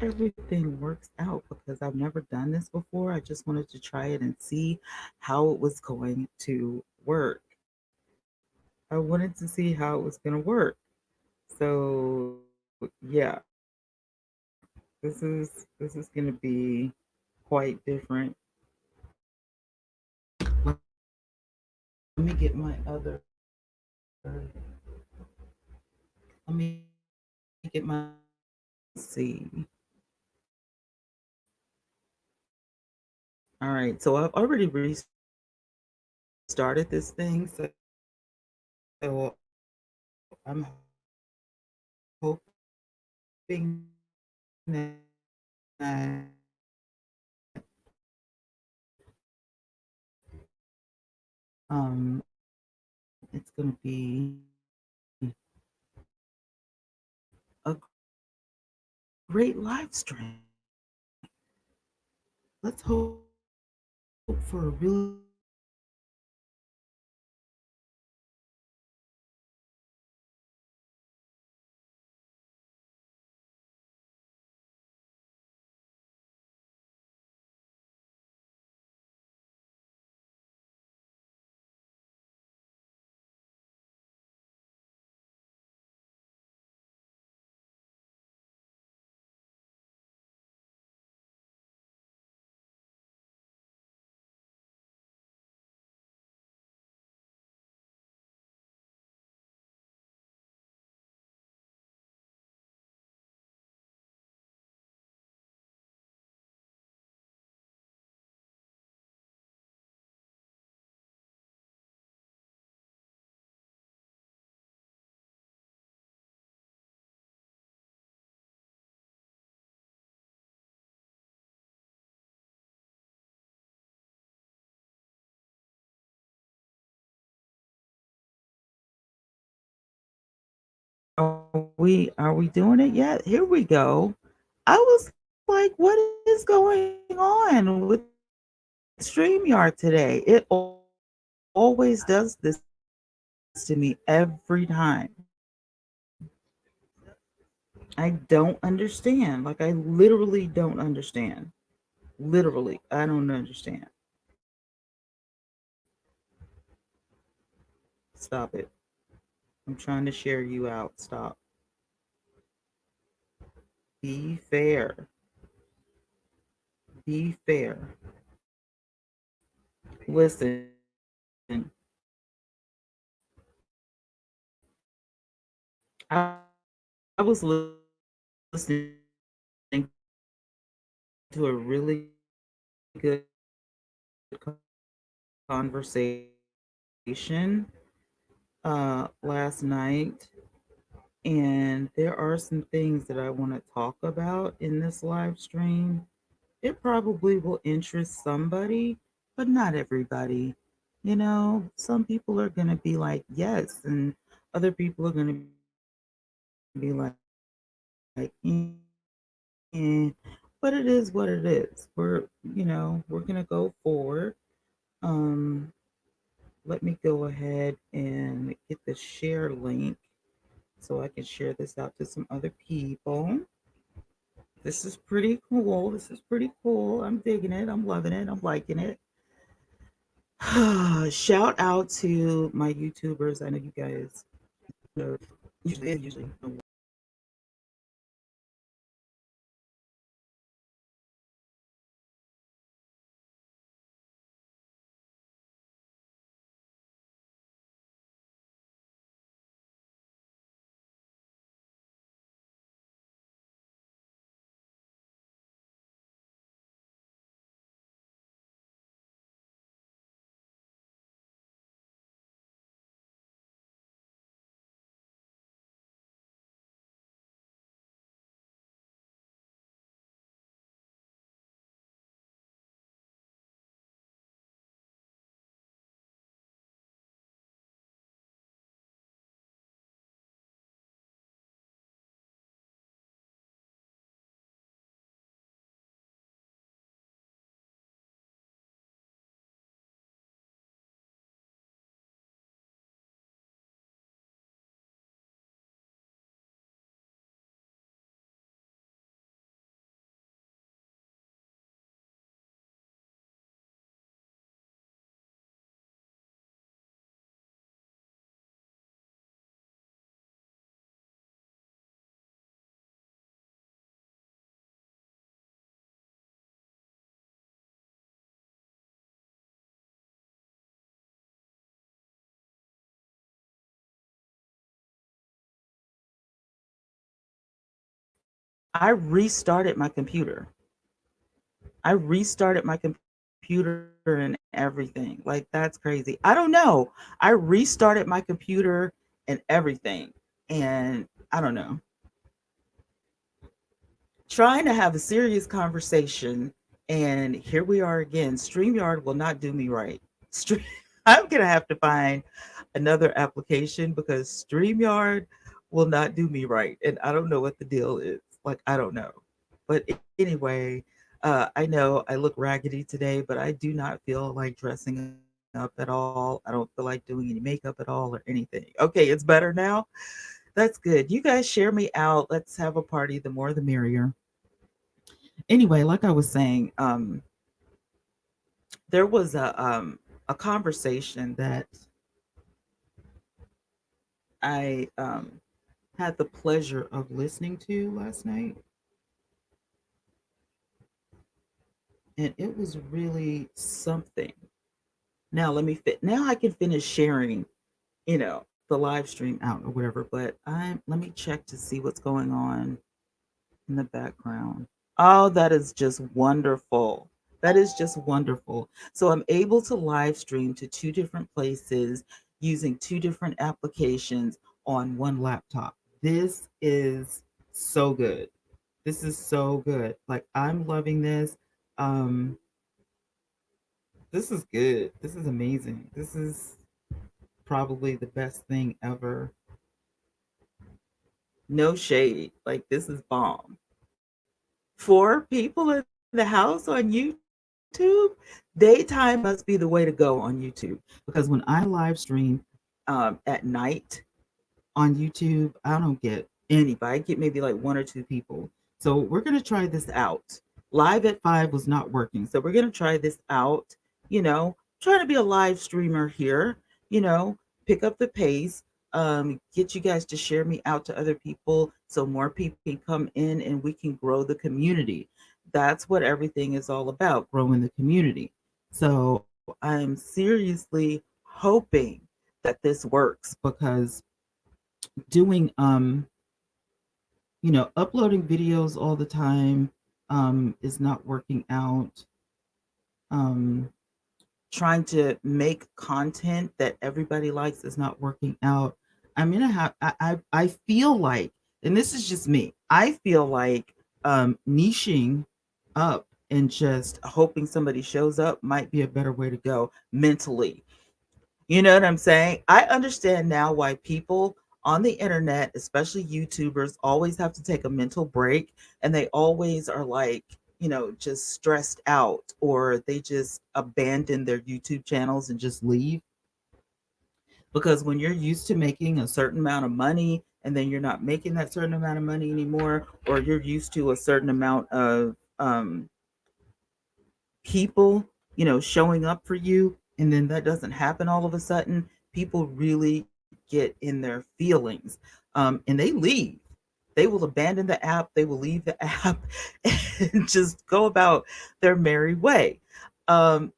everything works out because I've never done this before. I just wanted to try it and see how it was going to work. I wanted to see how it was going to work. So, yeah, this is going to be quite different. Let me get my other. Let me get my. See. All right. So I've already restarted this thing. So I'm hoping that it's going to be a great live stream. Let's hope for a really are we doing it yet? Here we go. I was like, what is going on with StreamYard today? It always does this to me every time. I don't understand. Like, I literally don't understand. Literally, I don't understand. Stop it. I'm trying to share you out. Stop. Be fair. Be fair. Listen, I was listening to a really good conversation last night, and there are some things that I want to talk about in this live stream. It probably will interest somebody, but not everybody. You know, some people are going to be like, yes, and other people are going to be like, but it is what it is. We're going to go forward. Um, Let me go ahead and get the share link so I can share this out to some other people. This is pretty cool. This is pretty cool. I'm digging it. I'm loving it. I'm liking it. Shout out to my YouTubers. I know you guys know, usually know I restarted my computer. I restarted my computer and everything. Like, that's crazy. I don't know. I restarted my computer and everything. And I don't know. Trying to have a serious conversation, and here we are again. StreamYard will not do me right. Stream, I'm gonna have to find another application because StreamYard will not do me right, and I don't know what the deal is. Like, I don't know. But anyway, I know I look raggedy today, but I do not feel like dressing up at all. I don't feel like doing any makeup at all or anything. Okay, it's better now. That's good. You guys share me out. Let's have a party. The more the merrier. Anyway, like I was saying, there was a conversation that I had the pleasure of listening to last night, and it was really something. Now let me fit. Now I can finish sharing, the live stream out or whatever. But I let me check to see what's going on in the background. Oh, that is just wonderful. That is just wonderful. So I'm able to live stream to two different places using two different applications on one laptop. This is so good. This is so good. Like, I'm loving this. Um this is good. This is amazing. This is probably the best thing ever. No shade. Like, this is bomb. Four people in the house on YouTube, daytime must be the way to go on YouTube. Because when I live stream at night on YouTube, I don't get anybody. I get maybe like one or two people. So we're gonna try this out. Live at 5 was not working. So we're gonna try this out. Trying to be a live streamer here, you know, pick up the pace, get you guys to share me out to other people so more people can come in and we can grow the community. That's what everything is all about, growing the community. So I'm seriously hoping that this works because doing uploading videos all the time is not working out. um Trying to make content that everybody likes is not working out. I'm gonna have I feel like, and this is just me, I feel like niching up and just hoping somebody shows up might be a better way to go mentally. You know what I'm saying? I understand now why people on the internet, especially YouTubers, always have to take a mental break, and they always are like, just stressed out, or they just abandon their YouTube channels and just leave. Because when you're used to making a certain amount of money and then you're not making that certain amount of money anymore, or you're used to a certain amount of people, showing up for you, and then that doesn't happen all of a sudden, people really get in their feelings, and they leave. They will abandon the app, they will leave the app, and just go about their merry way. Um,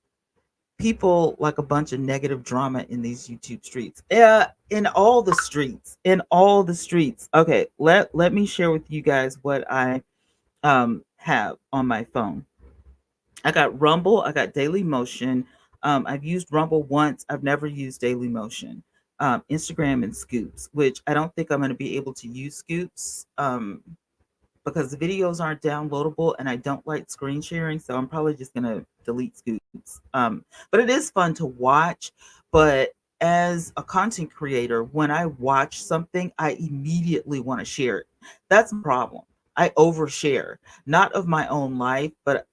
People like a bunch of negative drama in these YouTube streets. In all the streets, in all the streets. Okay, let me share with you guys what I have on my phone. I got Rumble, I got Daily Motion. I've used Rumble once, I've never used Daily Motion. Instagram and Scoops, which I don't think I'm going to be able to use Scoops because the videos aren't downloadable and I don't like screen sharing. So I'm probably just going to delete Scoops. But it is fun to watch. But as a content creator, when I watch something, I immediately want to share it. That's my problem. I overshare, not of my own life, but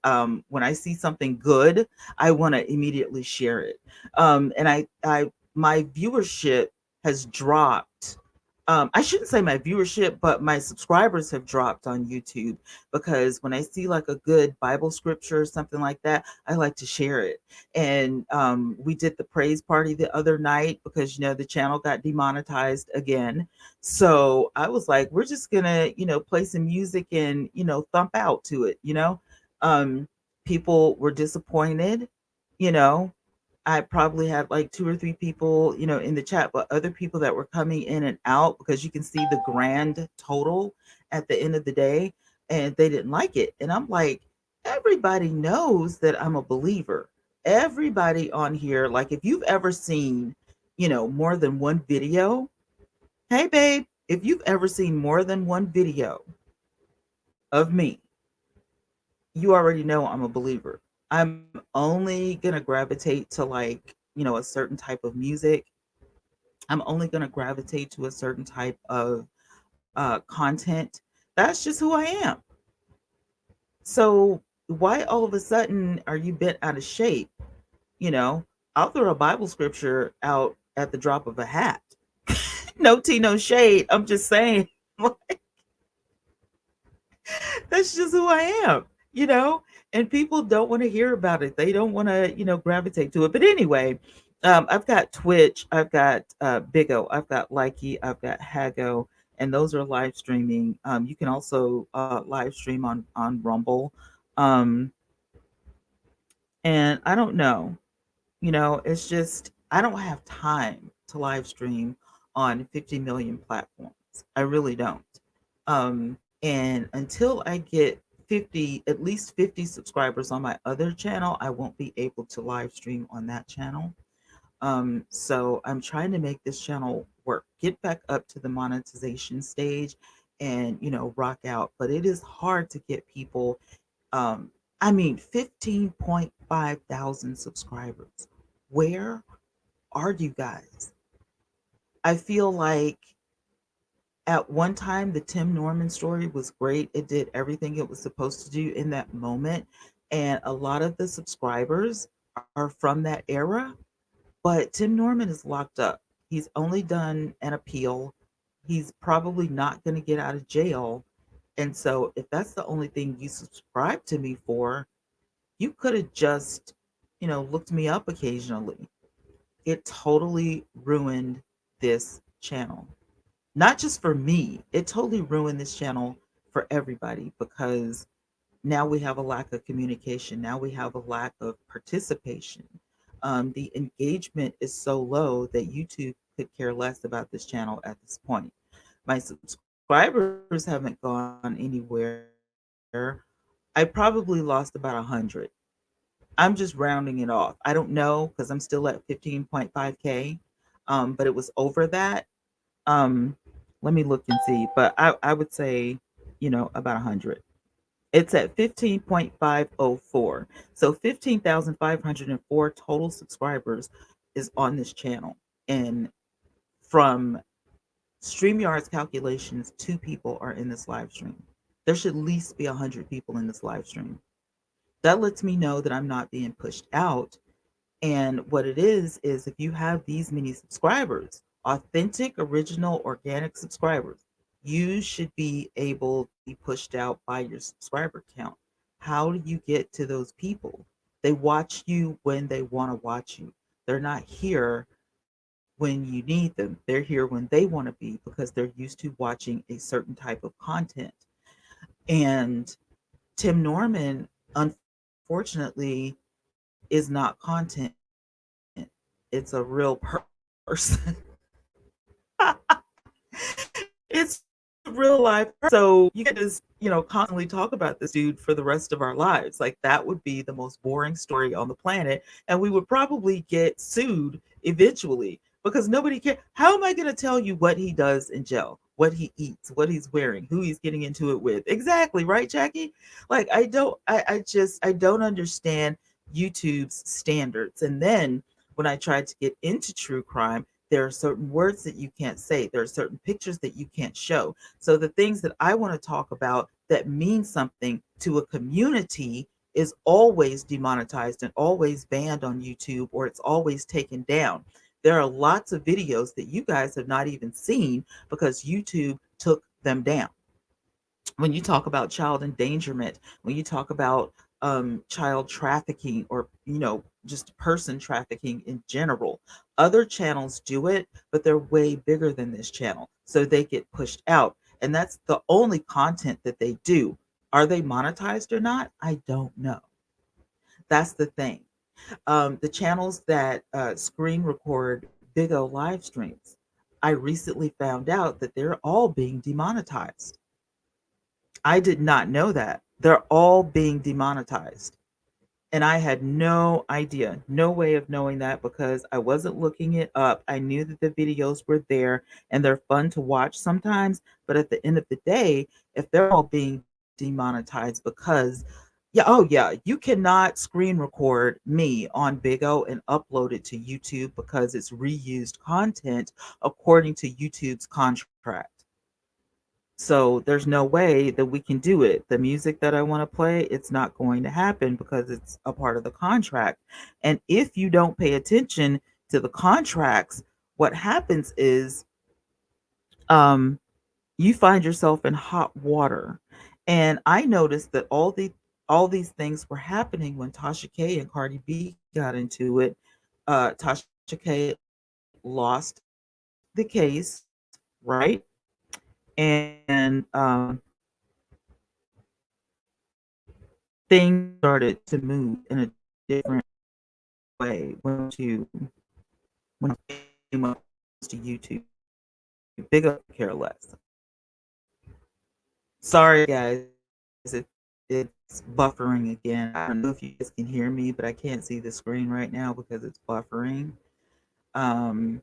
when I see something good, I want to immediately share it. And my viewership has dropped. I shouldn't say my viewership, but my subscribers have dropped on YouTube because when I see like a good Bible scripture or something like that, I like to share it. And we did the praise party the other night because the channel got demonetized again. So I was like, we're just gonna play some music and thump out to it. Um, People were disappointed. You know, I probably had like two or three people, in the chat, but other people that were coming in and out because you can see the grand total at the end of the day. and they didn't like it. And I'm like, everybody knows that I'm a believer. Everybody on here, like if you've ever seen, more than one video, hey babe, if you've ever seen more than one video of me, you already know I'm a believer. I'm only gonna gravitate to like, a certain type of music. I'm only gonna gravitate to a certain type of content. That's just who I am. So why all of a sudden are you bent out of shape? You know, I'll throw a Bible scripture out at the drop of a hat. No tea, no shade. I'm just saying, that's just who I am, you know? And people don't want to hear about it. They don't want to, gravitate to it. But anyway, I've got Twitch, I've got Big O, I've got Likey, I've got Hago, and those are live streaming. You can also live stream on Rumble. Um, and I don't know, it's just I don't have time to live stream on 50 million platforms. I really don't. And until I get 50, at least 50 subscribers on my other channel, I won't be able to live stream on that channel. So I'm trying to make this channel work, get back up to the monetization stage and, rock out. But it is hard to get people, I mean, 15.5 thousand subscribers. Where are you guys? I feel like at one time the Tim Norman story was great. It did everything it was supposed to do in that moment. And a lot of the subscribers are from that era, but Tim Norman is locked up. He's only done an appeal. He's probably not going to get out of jail. And so, if that's the only thing you subscribe to me for, you could have just, looked me up occasionally. It totally ruined this channel. Not just for me, it totally ruined this channel for everybody because now we have a lack of communication. Now we have a lack of participation. The engagement is so low that YouTube could care less about this channel at this point. My subscribers haven't gone anywhere. I probably lost about 100. I'm just rounding it off. I don't know because I'm still at 15.5K. But it was over that. Um, Let me look and see. But I would say, about 100. It's at 15.504. So 15,504 total subscribers is on this channel. And from StreamYard's calculations, 2 people are in this live stream. There should at least be 100 people in this live stream. That lets me know that I'm not being pushed out. And what it is if you have these many subscribers, authentic, original, organic subscribers, you should be able to be pushed out by your subscriber count. How do you get to those people? They watch you when they want to watch you. They're not here when you need them. They're here when they want to be because they're used to watching a certain type of content. And Tim Norman, unfortunately, is not content. It's a real person. It's a real life person. So you can't just, constantly talk about this dude for the rest of our lives. Like that would be the most boring story on the planet. And we would probably get sued eventually because nobody cares. How am I going to tell you what he does in jail? What he eats, what he's wearing, who he's getting into it with. Exactly, right, Jackie? Like I don't understand YouTube's standards. And then when I tried to get into true crime, there are certain words that you can't say. There are certain pictures that you can't show. So the things that I want to talk about that mean something to a community is always demonetized and always banned on YouTube, or it's always taken down. There are lots of videos that you guys have not even seen because YouTube took them down. When you talk about child endangerment, when you talk about child trafficking, or just person trafficking in general, other channels do it, but they're way bigger than this channel, so they get pushed out, and that's the only content that they do. Are they monetized or not? I don't know. That's the thing. The channels that screen record Big O live streams, I recently found out that they're all being demonetized. I did not know that. They're all being demonetized. And I had no idea, no way of knowing that because I wasn't looking it up. I knew that the videos were there and they're fun to watch sometimes. But at the end of the day, if they're all being demonetized because, yeah, oh, yeah, you cannot screen record me on Big O and upload it to YouTube because it's reused content according to YouTube's contract. So there's no way that we can do it. The music that I want to play, it's not going to happen because it's a part of the contract. And if you don't pay attention to the contracts, what happens is um, you find yourself in hot water. And I noticed that all these things were happening when Tasha K and Cardi B got into it. Tasha K lost the case, right? And things started to move in a different way when it came up to YouTube. Big up care less. Sorry guys, it's buffering again. I don't know if you guys can hear me, but I can't see the screen right now because it's buffering. Um,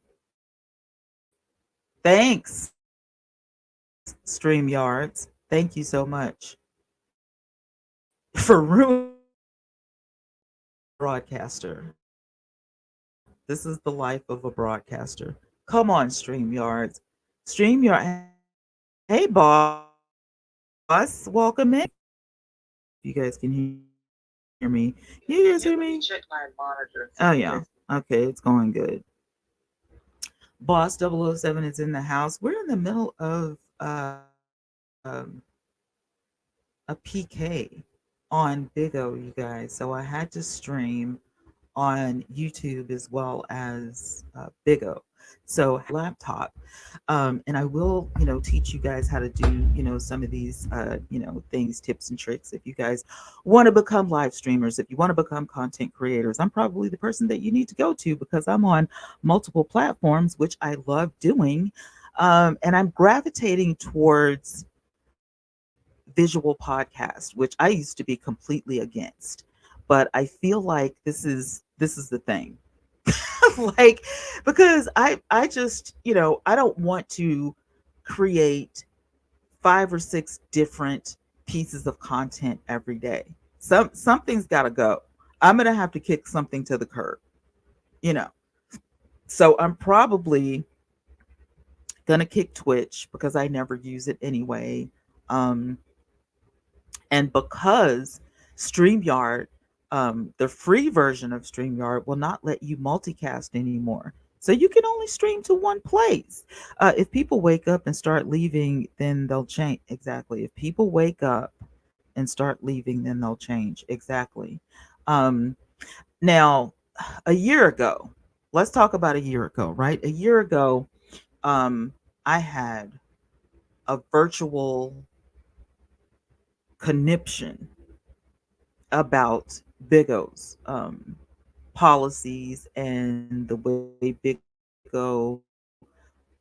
thanks, StreamYards. Thank you so much for ruining broadcaster. This is the life of a broadcaster. Come on, StreamYards. StreamYard. Hey, boss. Welcome in. You guys can hear me. You guys hear me? Oh, yeah. Okay, it's going good. Boss 007 is in the house. We're in the middle of a PK on Big O, you guys. So I had to stream on YouTube as well as Big O. So laptop, and I will, teach you guys how to do, some of these, things, tips and tricks. If you guys want to become live streamers, if you want to become content creators, I'm probably the person that you need to go to because I'm on multiple platforms, which I love doing, and I'm gravitating towards visual podcast, which I used to be completely against. But I feel like this is the thing. Like because I just, I don't want to create 5 or 6 different pieces of content every day. Something's got to go. I'm going to have to kick something to the curb, you know. So I'm probably going to kick Twitch because I never use it anyway. Um And because StreamYard, the free version of StreamYard will not let you multicast anymore. So you can only stream to one place. If people wake up and start leaving, then they'll change. Exactly. If people wake up and start leaving, then they'll change. Exactly. Um, Now, a year ago, let's talk about a year ago, right? A year ago, I had a virtual conniption about Big O's policies and the way Big O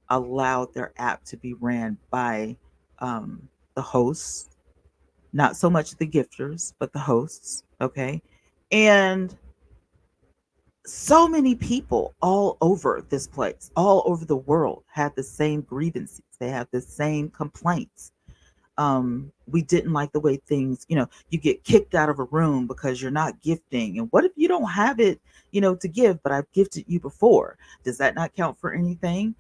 allowed their app to be ran by the hosts, not so much the gifters, but the hosts. Okay. And so many people all over this place, all over the world, had the same grievances. They have the same complaints. We didn't like the way things, you get kicked out of a room because you're not gifting. And what if you don't have it, to give, but I've gifted you before? Does that not count for anything?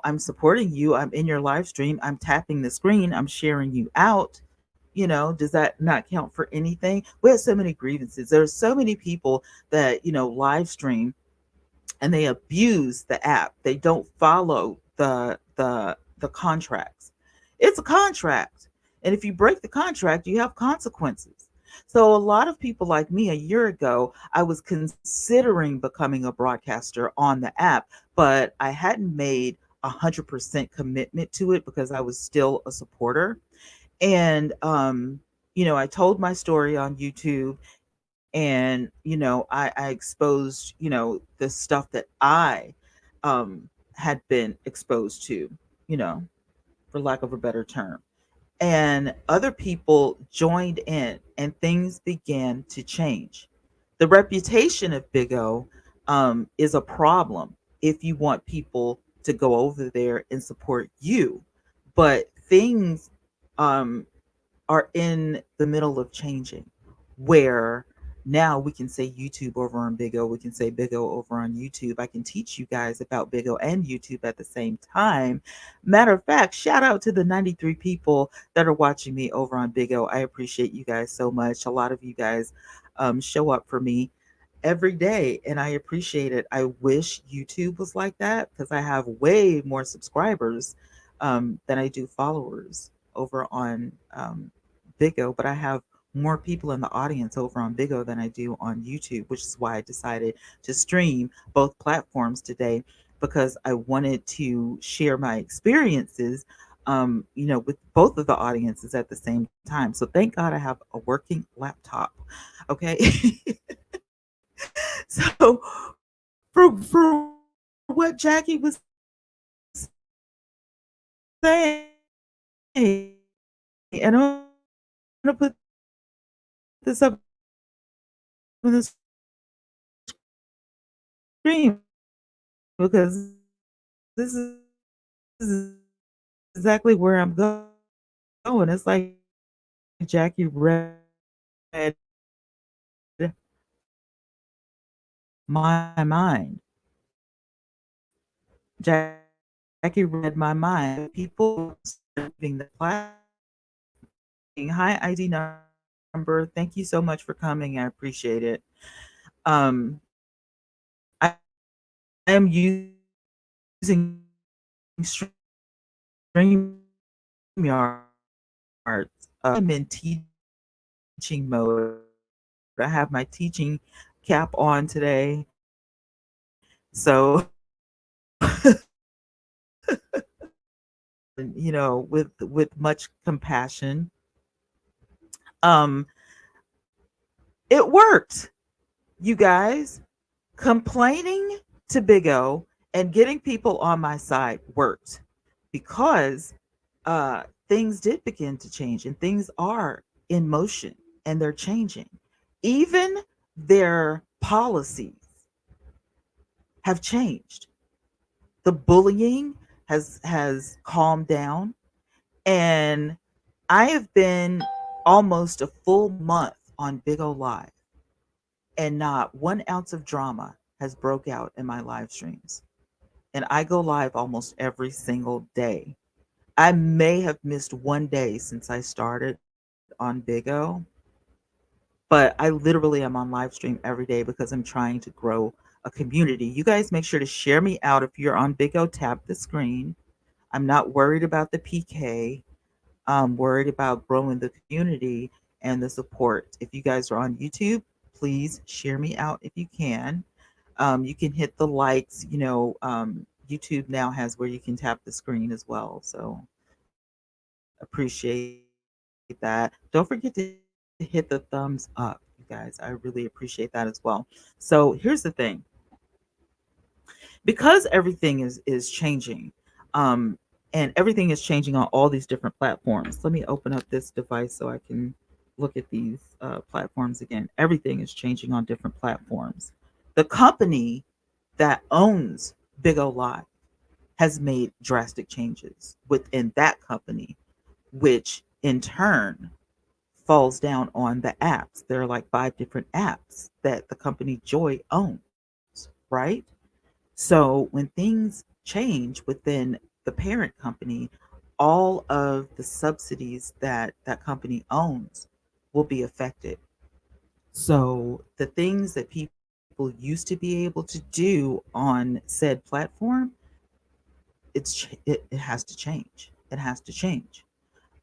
I'm supporting you. I'm in your live stream. I'm tapping the screen. I'm sharing you out. Does that not count for anything? We have so many grievances. There's so many people that, live stream and they abuse the app. They don't follow the contracts. It's a contract. And if you break the contract, you have consequences. So a lot of people like me a year ago, I was considering becoming a broadcaster on the app, but I hadn't made 100% commitment to it because I was still a supporter. And I told my story on YouTube, and I exposed the stuff that I had been exposed to, you know for lack of a better term. and other people joined in, and things began to change. The reputation of Big O is a problem if you want people to go over there and support you. But things um, are in the middle of changing, where now we can say YouTube over on Big O, we can say Big O over on YouTube. I can teach you guys about Big O and YouTube at the same time. Matter of fact, shout out to the 93 people that are watching me over on Big O. I appreciate you guys so much. A lot of you guys show up for me every day, and I appreciate it. I wish YouTube was like that because I have way more subscribers than I do followers over on Bigo, but I have more people in the audience over on Bigo than I do on YouTube, which is why I decided to stream both platforms today, because I wanted to share my experiences, with both of the audiences at the same time. So thank God I have a working laptop. Okay. So for what Jackie was saying, and I'm gonna put this up on the screen because this is exactly where I'm going. It's like Jackie read my mind. Jackie read my mind. People leaving the class. Hi, ID number. Thank you so much for coming. I appreciate it. Um, I, I am using StreamYard. I'm in teaching mode. I have my teaching cap on today. So, with much compassion, um, it worked, you guys. Complaining to Big O and getting people on my side worked because things did begin to change, and things are in motion and they're changing. Even their policies have changed. The bullying has calmed down, and I have been almost a full month on Big O Live, and not 1 ounce of drama has broke out in my live streams. And I go live almost every single day. I may have missed one day since I started on Big O, but I literally am on live stream every day because I'm trying to grow a community. You guys make sure to share me out. If you're on Big O, tap the screen. I'm not worried about the PK. I'm worried about growing the community and the support. If you guys are on YouTube, please share me out if you can. You can hit the likes. YouTube now has where you can tap the screen as well. So appreciate that. Don't forget to hit the thumbs up, you guys. I really appreciate that as well. So here's the thing, because everything is changing, um, and everything is changing on all these different platforms. Let me open up this device so I can look at these platforms again. Everything is changing on different platforms. The company that owns Big O Live has made drastic changes within that company, which in turn falls down on the apps. There are like 5 different apps that the company Joy owns, right? So when things change within the parent company, all of the subsidies that that company owns will be affected. So the things that people used to be able to do on said platform, it has to change. It has to change.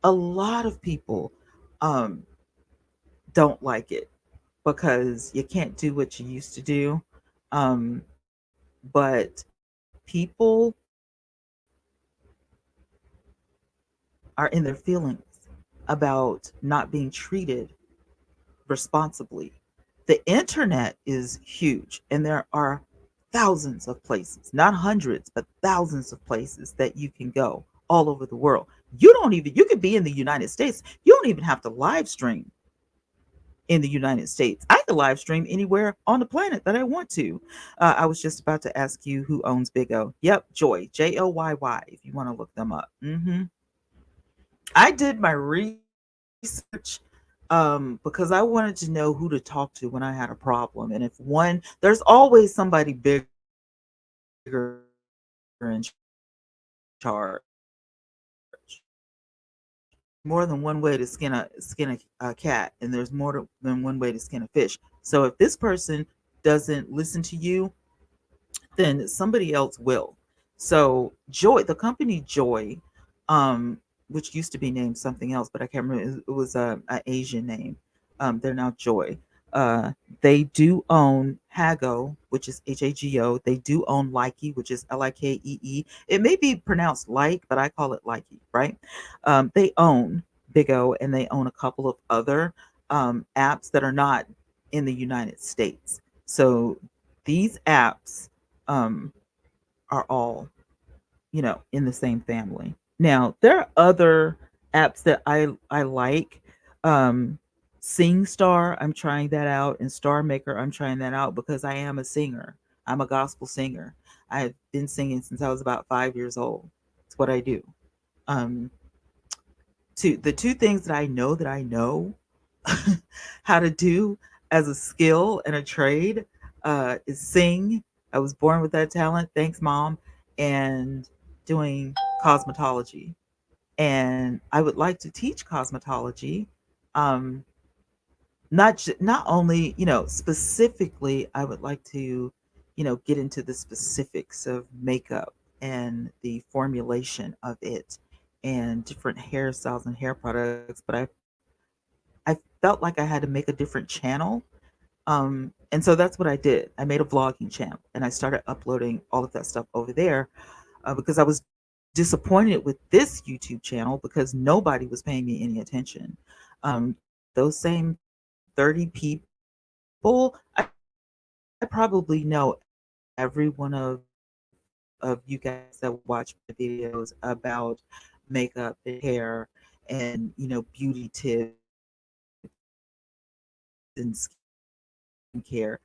A lot of people um, don't like it because you can't do what you used to do. But people are in their feelings about not being treated responsibly. The internet is huge, and there are thousands of places, not hundreds, but thousands of places that you can go all over the world. You could be in the United States. You don't even have to live stream in the United States. I can live stream anywhere on the planet that I want to. I was just about to ask you who owns Big O. Yep, Joy, Joyy. If you want to look them up. I did my research because I wanted to know who to talk to when I had a problem, and if one, there's always somebody bigger in charge. More than one way to skin a cat, and there's more than one way to skin a fish. So if this person doesn't listen to you, then somebody else will. So Joy, the company Joy, um, which used to be named something else, but I can't remember. It was a Asian name. They're now Joy. Uh, they do own Hago, which is Hago. They do own Likey, which is Likee. It may be pronounced like, but I call it Likey, right? They own Big O, and they own a couple of other apps that are not in the United States. So these apps um, are all, in the same family. Now, there are other apps that I like. Um, SingStar, I'm trying that out, and Star Maker, I'm trying that out because I am a singer. I'm a gospel singer. I've been singing since I was about 5 years old. It's what I do. Um, the two things that I know how to do as a skill and a trade is sing. I was born with that talent. Thanks, mom. And doing cosmetology. And I would like to teach cosmetology. Um, not only, specifically, I would like to, get into the specifics of makeup and the formulation of it and different hairstyles and hair products, but I felt like I had to make a different channel. And so that's what I did. I made a vlogging channel and I started uploading all of that stuff over there because I was disappointed with this YouTube channel because nobody was paying me any attention. Those same 30 people, I probably know every one of you guys that watch my videos about makeup and hair and, beauty tips and skincare.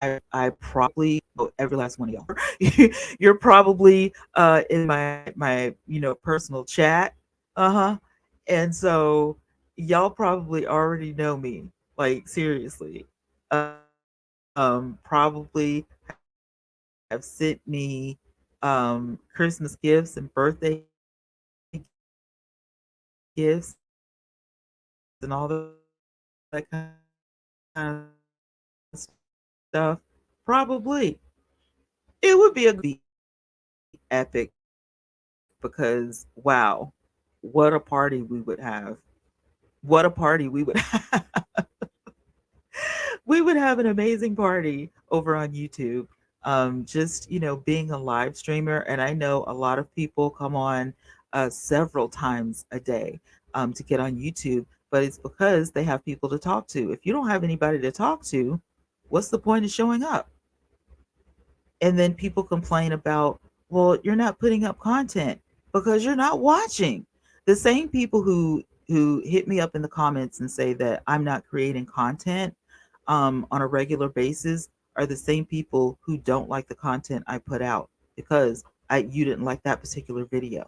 I probably know every last one of y'all. You're probably in my personal chat. Uh-huh. And so y'all probably already know me. Like seriously. Probably have sent me Christmas gifts and birthday gifts and all that kind of stuff. Probably. It would be a good it would be epic because wow, what a party we would have. What a party we would have. We would have an amazing party over on YouTube. Just, being a live streamer. And I know a lot of people come on several times a day to get on YouTube, but it's because they have people to talk to. If you don't have anybody to talk to, what's the point of showing up? And then people complain about, well, you're not putting up content because you're not watching. The same people who hit me up in the comments and say that I'm not creating content on a regular basis are the same people who don't like the content I put out because you didn't like that particular video.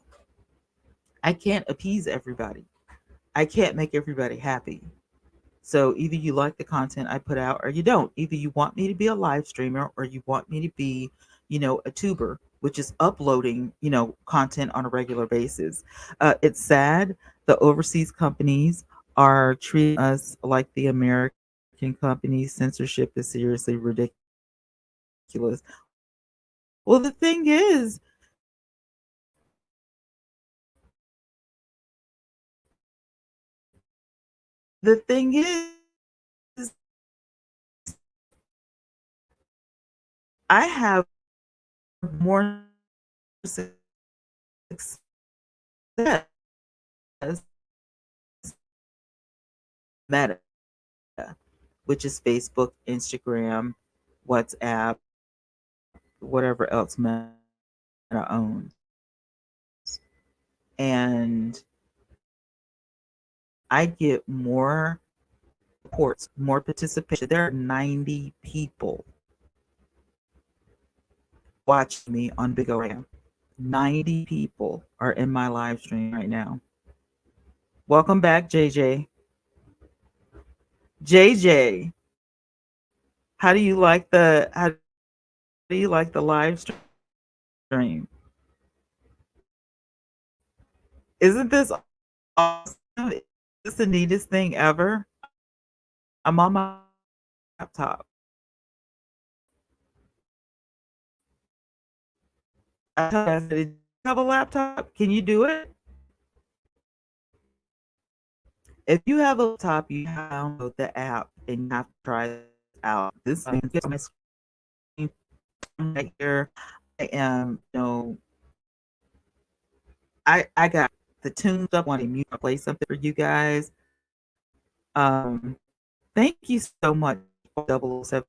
I can't appease everybody. I can't make everybody happy. So either you like the content I put out or you don't. Either you want me to be a live streamer or you want me to be, a tuber, which is uploading, content on a regular basis. It's sad. The overseas companies are treating us like the American companies. Censorship is seriously ridiculous. Well, the thing is, the thing is, I have more success Meta, which is Facebook, Instagram, WhatsApp, whatever else Meta owns. And I get more reports, more participation. There are 90 people watching me on Big O right now. 90 people are in my live stream right now. Welcome back, JJ. JJ, how do you like the live stream? Isn't this awesome? Is this the neatest thing ever? I'm on my laptop. I tell you, I said, "Did you have a laptop? Can you do it?" If you have a laptop, you have to download the app and you have to try this out. This is my screen right here. I am, I got the tunes up. Want to mute play something for you guys. Thank you so much, 007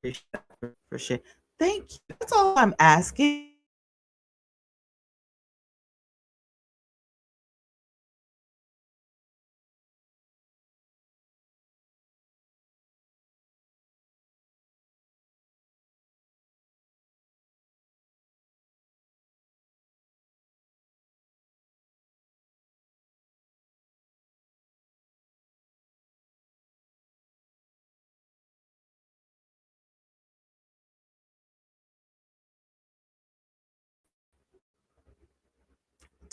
for shit. Thank you. That's all I'm asking.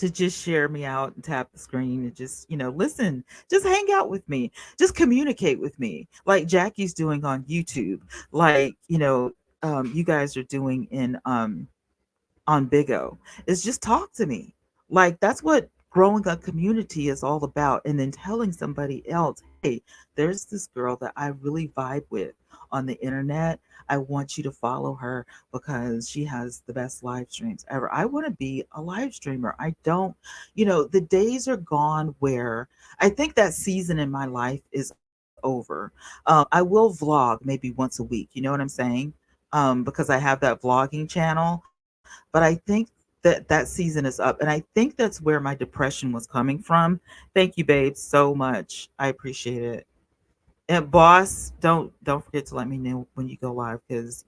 To just share me out and tap the screen and just, listen, just hang out with me, just communicate with me, like Jackie's doing on YouTube, like, you guys are doing in on Big O, is just talk to me. Like that's what growing a community is all about. And then telling somebody else, hey, there's this girl that I really vibe with on the internet. I want you to follow her because she has the best live streams ever. I want to be a live streamer. I don't, the days are gone where I think that season in my life is over. I will vlog maybe once a week. You know what I'm saying? Because I have that vlogging channel, but I think that season is up, and I think that's where my depression was coming from. Thank you, babe, so much. I appreciate it. And boss, don't forget to let me know when you go live because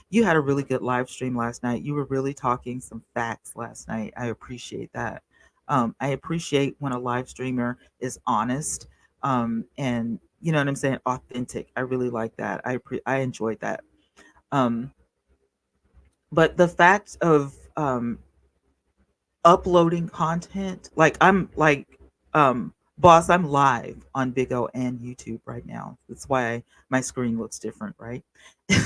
you had a really good live stream last night. You were really talking some facts last night. I appreciate that. I appreciate when a live streamer is honest, and you know what I'm saying, authentic. I really like that. I enjoyed that. Um, but the fact of uploading content. Like boss, I'm live on Big O and YouTube right now. That's why my screen looks different, right?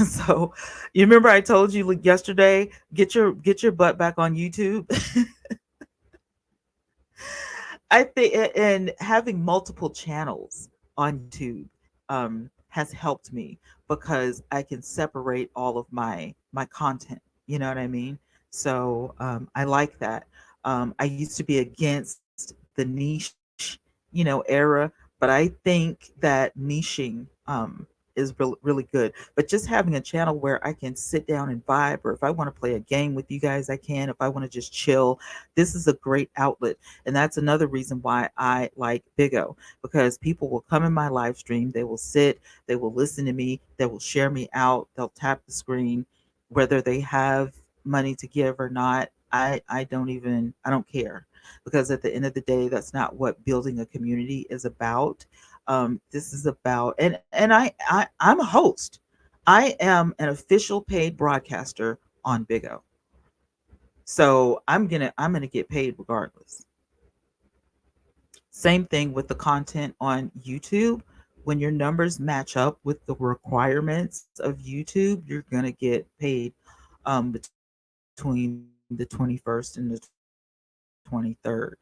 So you remember I told you like yesterday, get your butt back on YouTube. I think and having multiple channels on YouTube has helped me because I can separate all of my content. You know what I mean? So I like that. I used to be against the niche, era, but I think that niching is really good. But just having a channel where I can sit down and vibe, or if I want to play a game with you guys, I can. If I want to just chill, this is a great outlet. And that's another reason why I like Big O, because people will come in my live stream, they will sit, they will listen to me, they will share me out, they'll tap the screen, whether they have money to give or not. I don't care, because at the end of the day, that's not what building a community is about. This is about, I'm a host. I am an official paid broadcaster on Big O, so I'm gonna get paid regardless. Same thing with the content on YouTube. When your numbers match up with the requirements of YouTube, you're going to get paid between the 21st and the 23rd.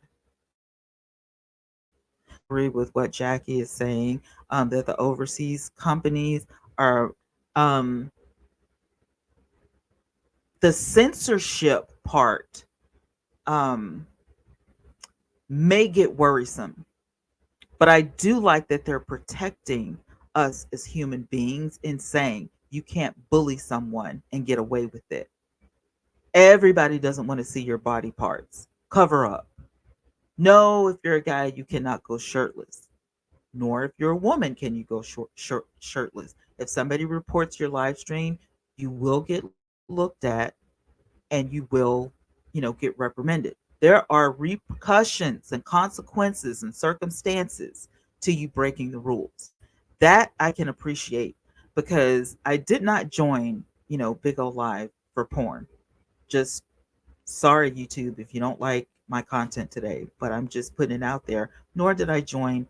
Agree with what Jackie is saying, that the overseas companies are, um, the censorship part um, may get worrisome. But I do like that they're protecting us as human beings in saying you can't bully someone and get away with it. Everybody doesn't want to see your body parts. Cover up. No, if you're a guy, you cannot go shirtless. nor if you're a woman can you go shirtless. If somebody reports your live stream, you will get looked at and you will, get reprimanded. There are repercussions and consequences and circumstances to you breaking the rules. That I can appreciate because I did not join, Big O Live for porn. Just sorry, YouTube, if you don't like my content today, but I'm just putting it out there. Nor did I join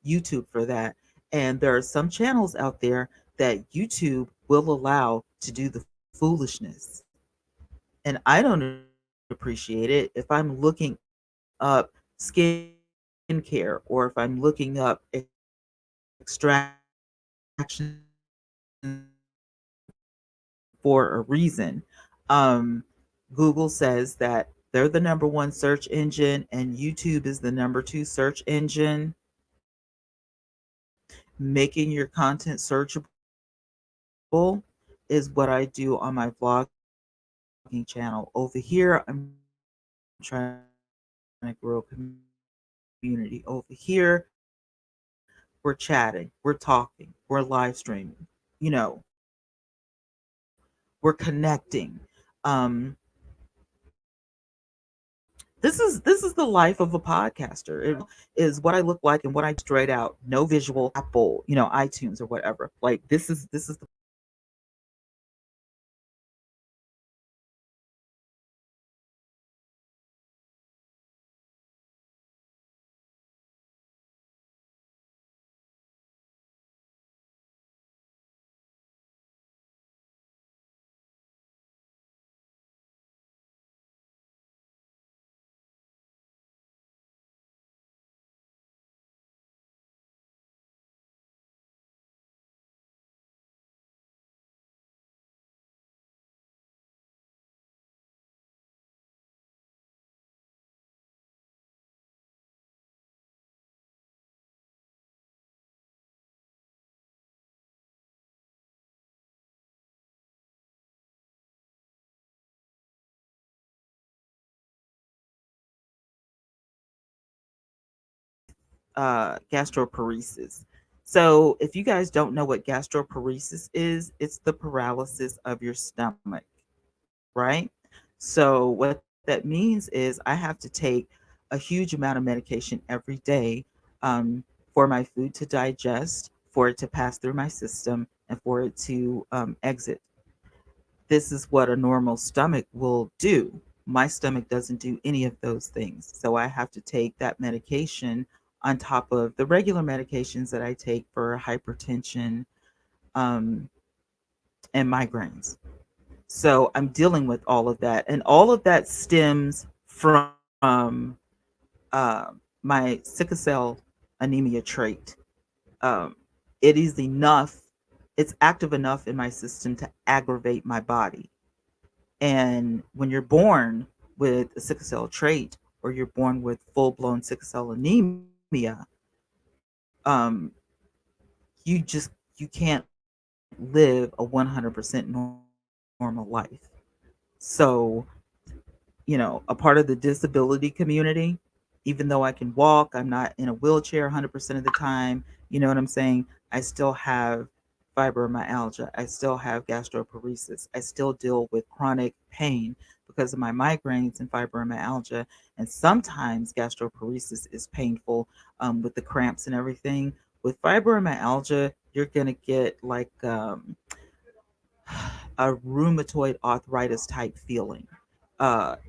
YouTube for that. And there are some channels out there that YouTube will allow to do the foolishness. And I don't appreciate it if I'm looking up skincare or if I'm looking up extraction for a reason. Google says that they're the number one search engine and YouTube is the number two search engine. Making your content searchable is what I do on my vlogging channel. Over here, I'm trying to grow a community. Over here, we're chatting, we're talking, we're live streaming. This is the life of a podcaster. We're connecting. Um, this is the life of a podcaster. Is what I look like and what I do straight out. No visual Apple, iTunes or whatever. Like this is the gastroparesis. So, if you guys don't know what gastroparesis is, it's the paralysis of your stomach, right? So, what that means is I have to take a huge amount of medication every day for my food to digest, for it to pass through my system, and for it to exit. This is what a normal stomach will do. My stomach doesn't do any of those things. So I have to take that medication on top of the regular medications that I take for hypertension um, and migraines. So I'm dealing with all of that. And all of that stems from my sickle cell anemia trait. Um, it is enough, it's active enough in my system to aggravate my body. And when you're born with a sickle cell trait or you're born with full blown sickle cell anemia, um, you can't live a 100% normal life. So, a part of the disability community, even though I can walk, I'm not in a wheelchair 100% of the time. You know what I'm saying? I still have fibromyalgia. I still have gastroparesis. I still deal with chronic pain because of my migraines and fibromyalgia. And sometimes gastroparesis is painful with the cramps and everything. With fibromyalgia, you're going to get like a rheumatoid arthritis type feeling.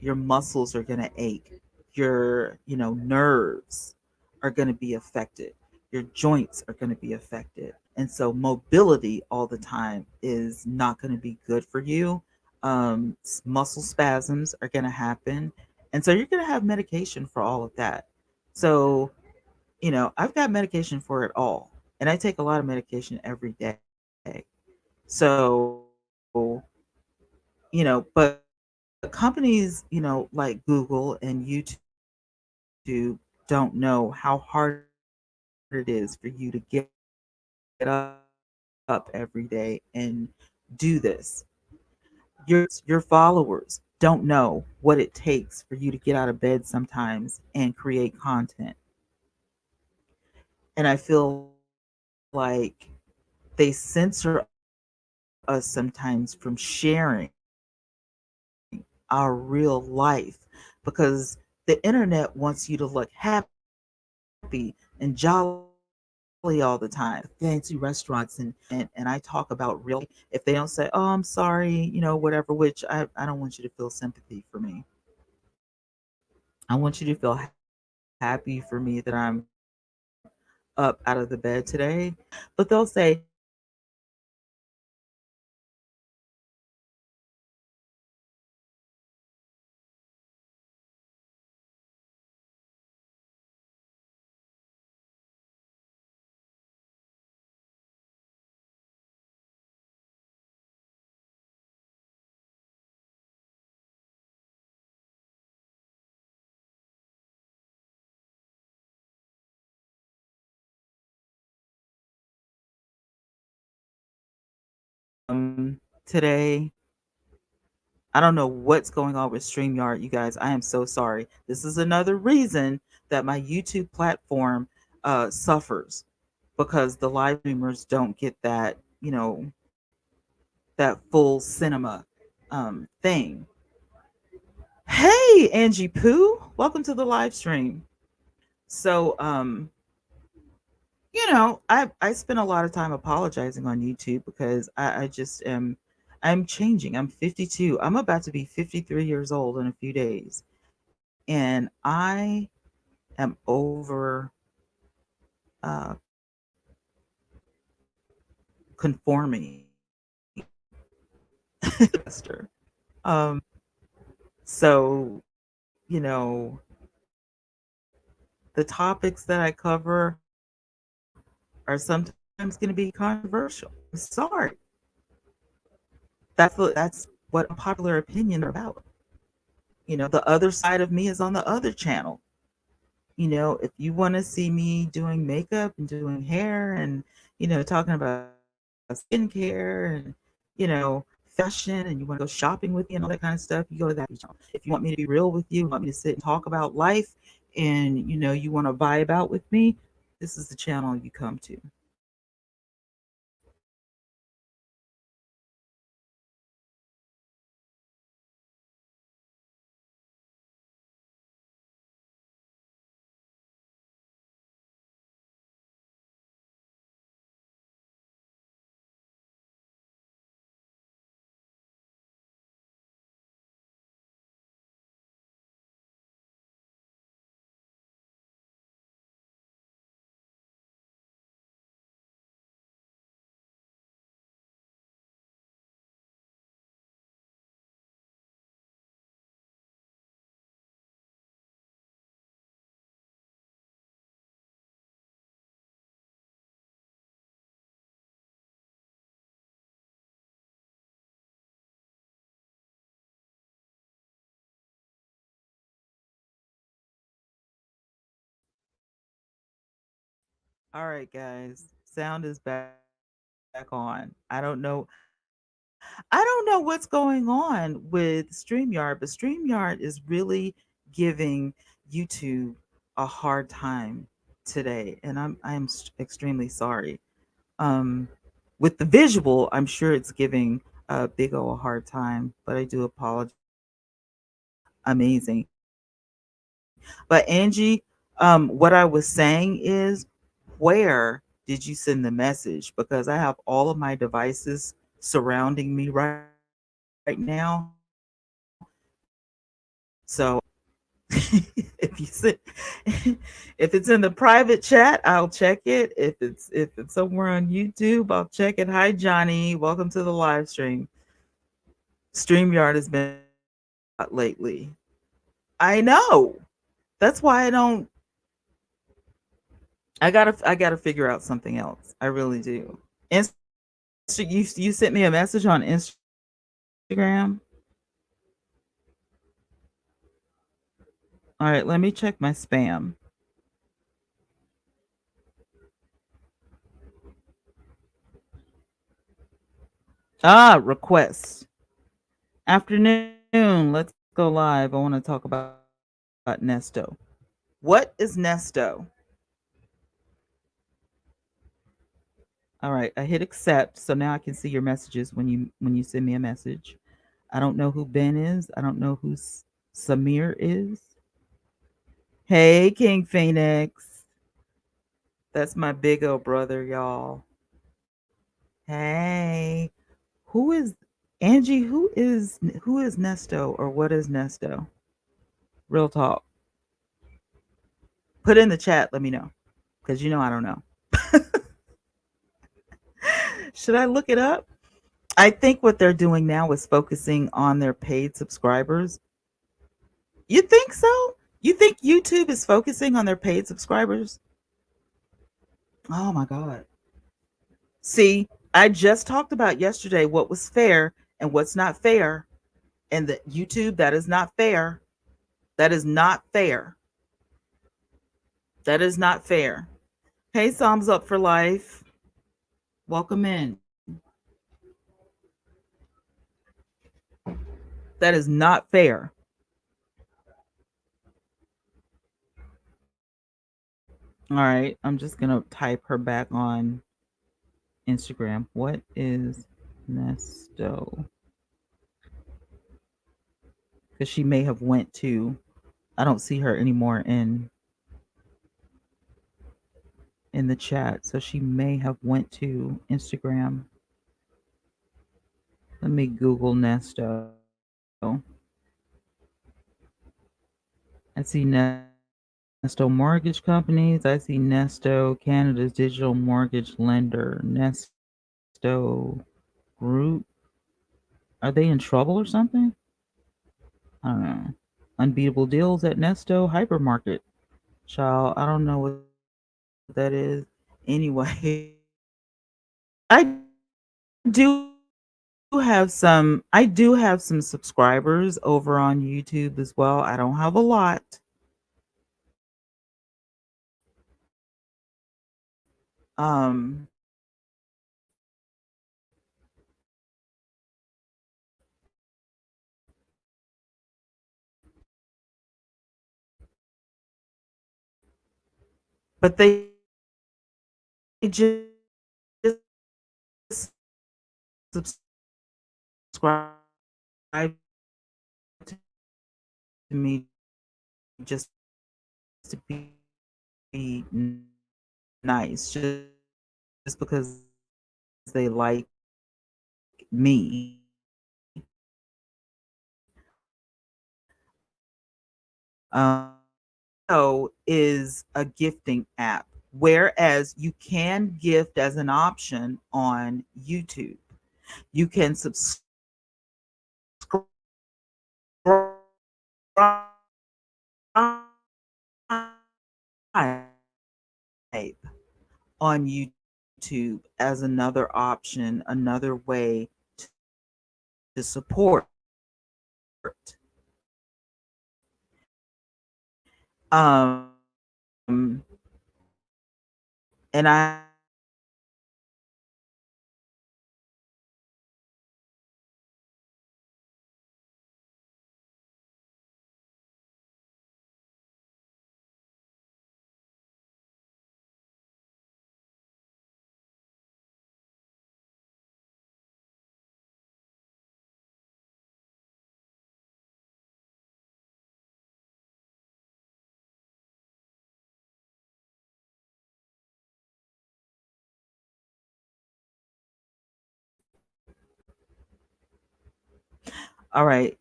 Your muscles are going to ache. Your, nerves are going to be affected. Your joints are going to be affected. And so mobility all the time is not going to be good for you. Muscle spasms are going to happen. And so you're going to have medication for all of that. So, I've got medication for it all. And I take a lot of medication every day. So, but companies, like Google and YouTube don't know how hard it is for you to get up every day and do this. Your followers don't know what it takes for you to get out of bed sometimes and create content. And I feel like they censor us sometimes from sharing our real life because the internet wants you to look happy and jolly all the time. Fancy restaurants and I talk about real life. And I talk about real life. If they don't say, "Oh, I'm sorry," whatever, which I don't want you to feel sympathy for me. I want you to feel happy for me that I'm up out of the bed today. But they'll say, "Hey, I'm sorry, you know, today." I don't know what's going on with StreamYard, you guys. I am so sorry. This is another reason that my YouTube platform suffers because the live streamers don't get that, that full cinema thing. Hey, Angie Pooh, welcome to the live stream. So, I spend a lot of time apologizing on YouTube because I just am I'm changing. I'm 52. I'm about to be 53 years old in a few days. And I am over conforming um so the topics that I cover are sometimes going to be controversial. I'm sorry. That's what unpopular opinions are about. The other side of me is on the other channel. If you want to see me doing makeup and doing hair and, talking about skincare and, fashion and you want to go shopping with me and all that kind of stuff, you go to that channel. If you want me to be real with you, want me to sit and talk about life and, you want to vibe out with me, this is the channel you come to. All right, guys, sound is back on. I don't know what's going on with StreamYard, but StreamYard is really giving YouTube a hard time today, and I'm extremely sorry. Um, with the visual, I'm sure it's giving Big O a hard time, but I do apologize. Amazing, but Angie, what I was saying is, where did you send the message? Because I have all of my devices surrounding me right now. So if you send, if it's in the private chat, I'll check it. If it's somewhere on YouTube, I'll check it. Hi Johnny, welcome to the live stream. StreamYard has been hot lately. I know. That's why I gotta figure out something else. I really do. You sent me a message on Instagram. All right, let me check my spam. Requests. Afternoon. Let's go live. I want to talk about Nesto. What is Nesto? All right, I hit accept, so now I can see your messages when you send me a message. I don't know who Ben is. I don't know who Samir is. Hey, King Phoenix. That's my big old brother, y'all. Hey, who is Angie? Who is Nesto or what is Nesto? Real talk. Put in the chat. Let me know because you know I don't know. Should I look it up? I think what they're doing now is focusing on their paid subscribers. You think so? You think YouTube is focusing on their paid subscribers? Oh my God. See, I just talked about yesterday what was fair and what's not fair. And the YouTube, that is not fair. That is not fair. That is not fair. Hey, Psalms Up for Life. Welcome in. That is not fair. All right. I'm just going to type her back on Instagram. What is Nesto? Because she may have went to, I don't see her anymore in the chat. So she may have went to Instagram. Let me Google Nesto. I see Nesto Mortgage Companies. I see Nesto, Canada's digital mortgage lender. Nesto Group. Are they in trouble or something? I don't know. Unbeatable deals at Nesto Hypermarket. Child, I don't know what that is. Anyway, I do I do have some subscribers over on YouTube as well. I don't have a lot. Um but they just subscribe to me just to be nice, just because they like me. Um, so is a gifting app, whereas you can gift as an option on YouTube. You can subscribe on YouTube as another option, another way to support. Um, and I all right.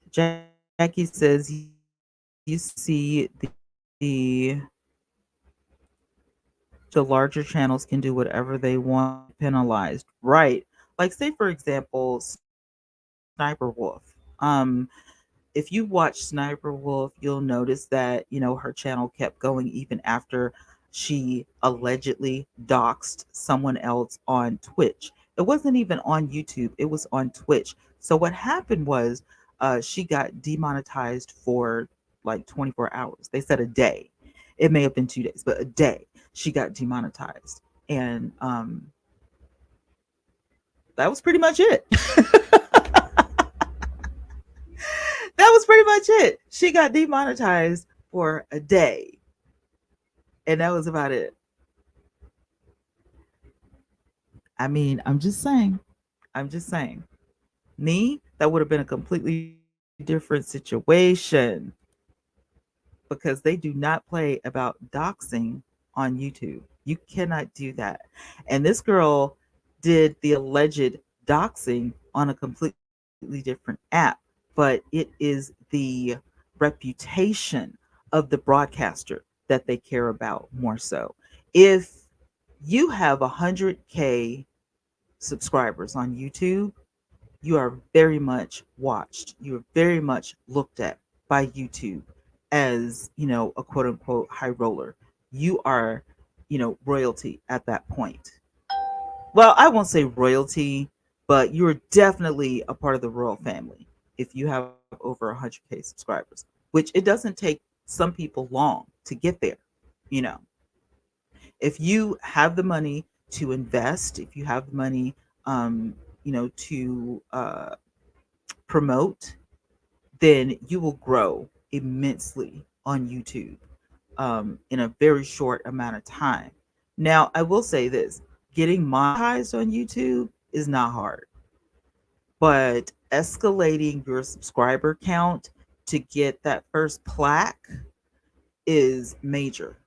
Jackie says you see the the larger channels can do whatever they want penalized. Right. Like say for example, Sniper Wolf. If you watch Sniper Wolf, you'll notice that, her channel kept going even after she allegedly doxed someone else on Twitch. It wasn't even on YouTube, it was on Twitch. So what happened was she got demonetized for like 24 hours. They said a day. It may have been 2 days, but a day she got demonetized. And that was pretty much it. That was pretty much it. She got demonetized for a day, and that was about it. I mean, I'm just saying. I'm just saying. Me, that would have been a completely different situation because they do not play about doxing on YouTube. You cannot do that. And this girl did the alleged doxing on a completely different app, but it is the reputation of the broadcaster that they care about more so. If you have 100K subscribers on YouTube, you are very much watched. You are very much looked at by YouTube as, a quote unquote high roller. You are, royalty at that point. Well, I won't say royalty, but you're definitely a part of the royal family if you have over 100K subscribers, which it doesn't take some people long to get there. You know, if you have the money to invest, if you have the money, to promote, then you will grow immensely on YouTube in a very short amount of time. Now, I will say this: getting monetized on YouTube is not hard, but escalating your subscriber count to get that first plaque is major.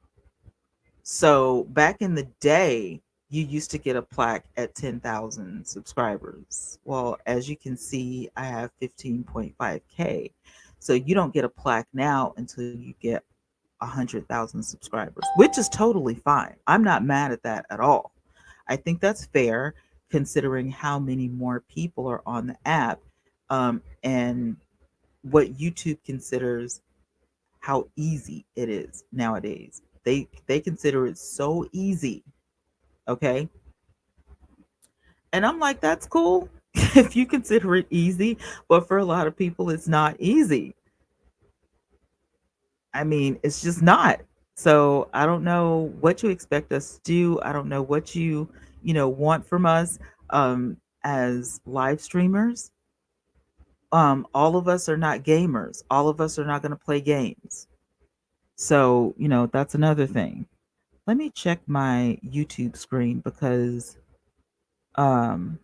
So back in the day, you used to get a plaque at 10,000 subscribers. Well, as you can see, I have 15.5K. So you don't get a plaque now until you get 100,000 subscribers, which is totally fine. I'm not mad at that at all. I think that's fair considering how many more people are on the app, and what YouTube considers how easy it is nowadays. They consider it so easy, okay? And I'm like, that's cool if you consider it easy, but for a lot of people it's not easy. I mean, it's just not. So I don't know what you expect us to do. I don't know what you want from us as live streamers. All of us are not gamers. All of us are not going to play games. So, that's another thing. Let me check my YouTube screen because um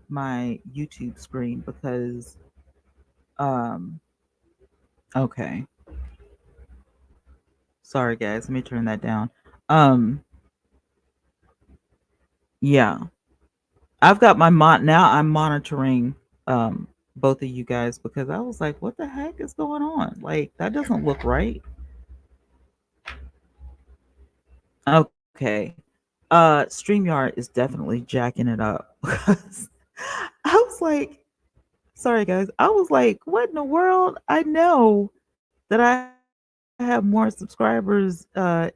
my YouTube screen because um okay. Sorry guys, let me turn that down. Um yeah. I've got my now I'm monitoring both of you guys because I was like, what the heck is going on? Like that doesn't look right. Okay. StreamYard is definitely jacking it up because I was like, sorry guys. I was like, what in the world? I know that I have more subscribers than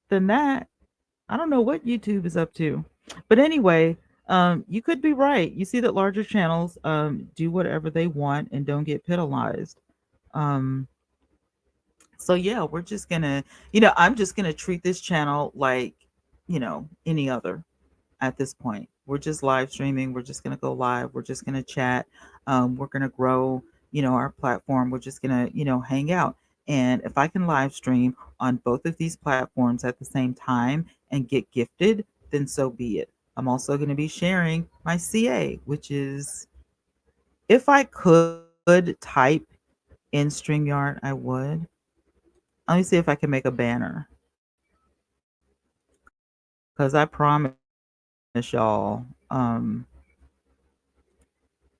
that. I don't know what YouTube is up to. But anyway, you could be right. You see that larger channels do whatever they want and don't get penalized. Um, so yeah, we're just gonna, I'm just gonna treat this channel like, any other at this point. We're just live streaming. We're just going to go live. We're just going to chat. We're going to grow, our platform. We're just going to, hang out. And if I can live stream on both of these platforms at the same time and get gifted, then so be it. I'm also going to be sharing my CA, which is, if I could type in StreamYard, I would. Let me see if I can make a banner. Because I promise y'all,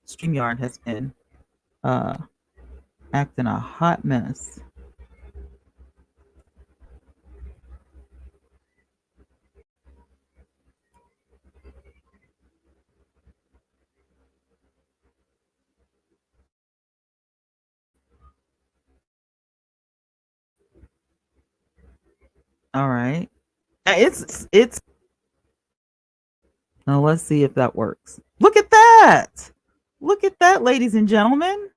StreamYard has been uh, acting a hot mess. All right. It's now let's see if that works. Look at that. Look at that, ladies and gentlemen.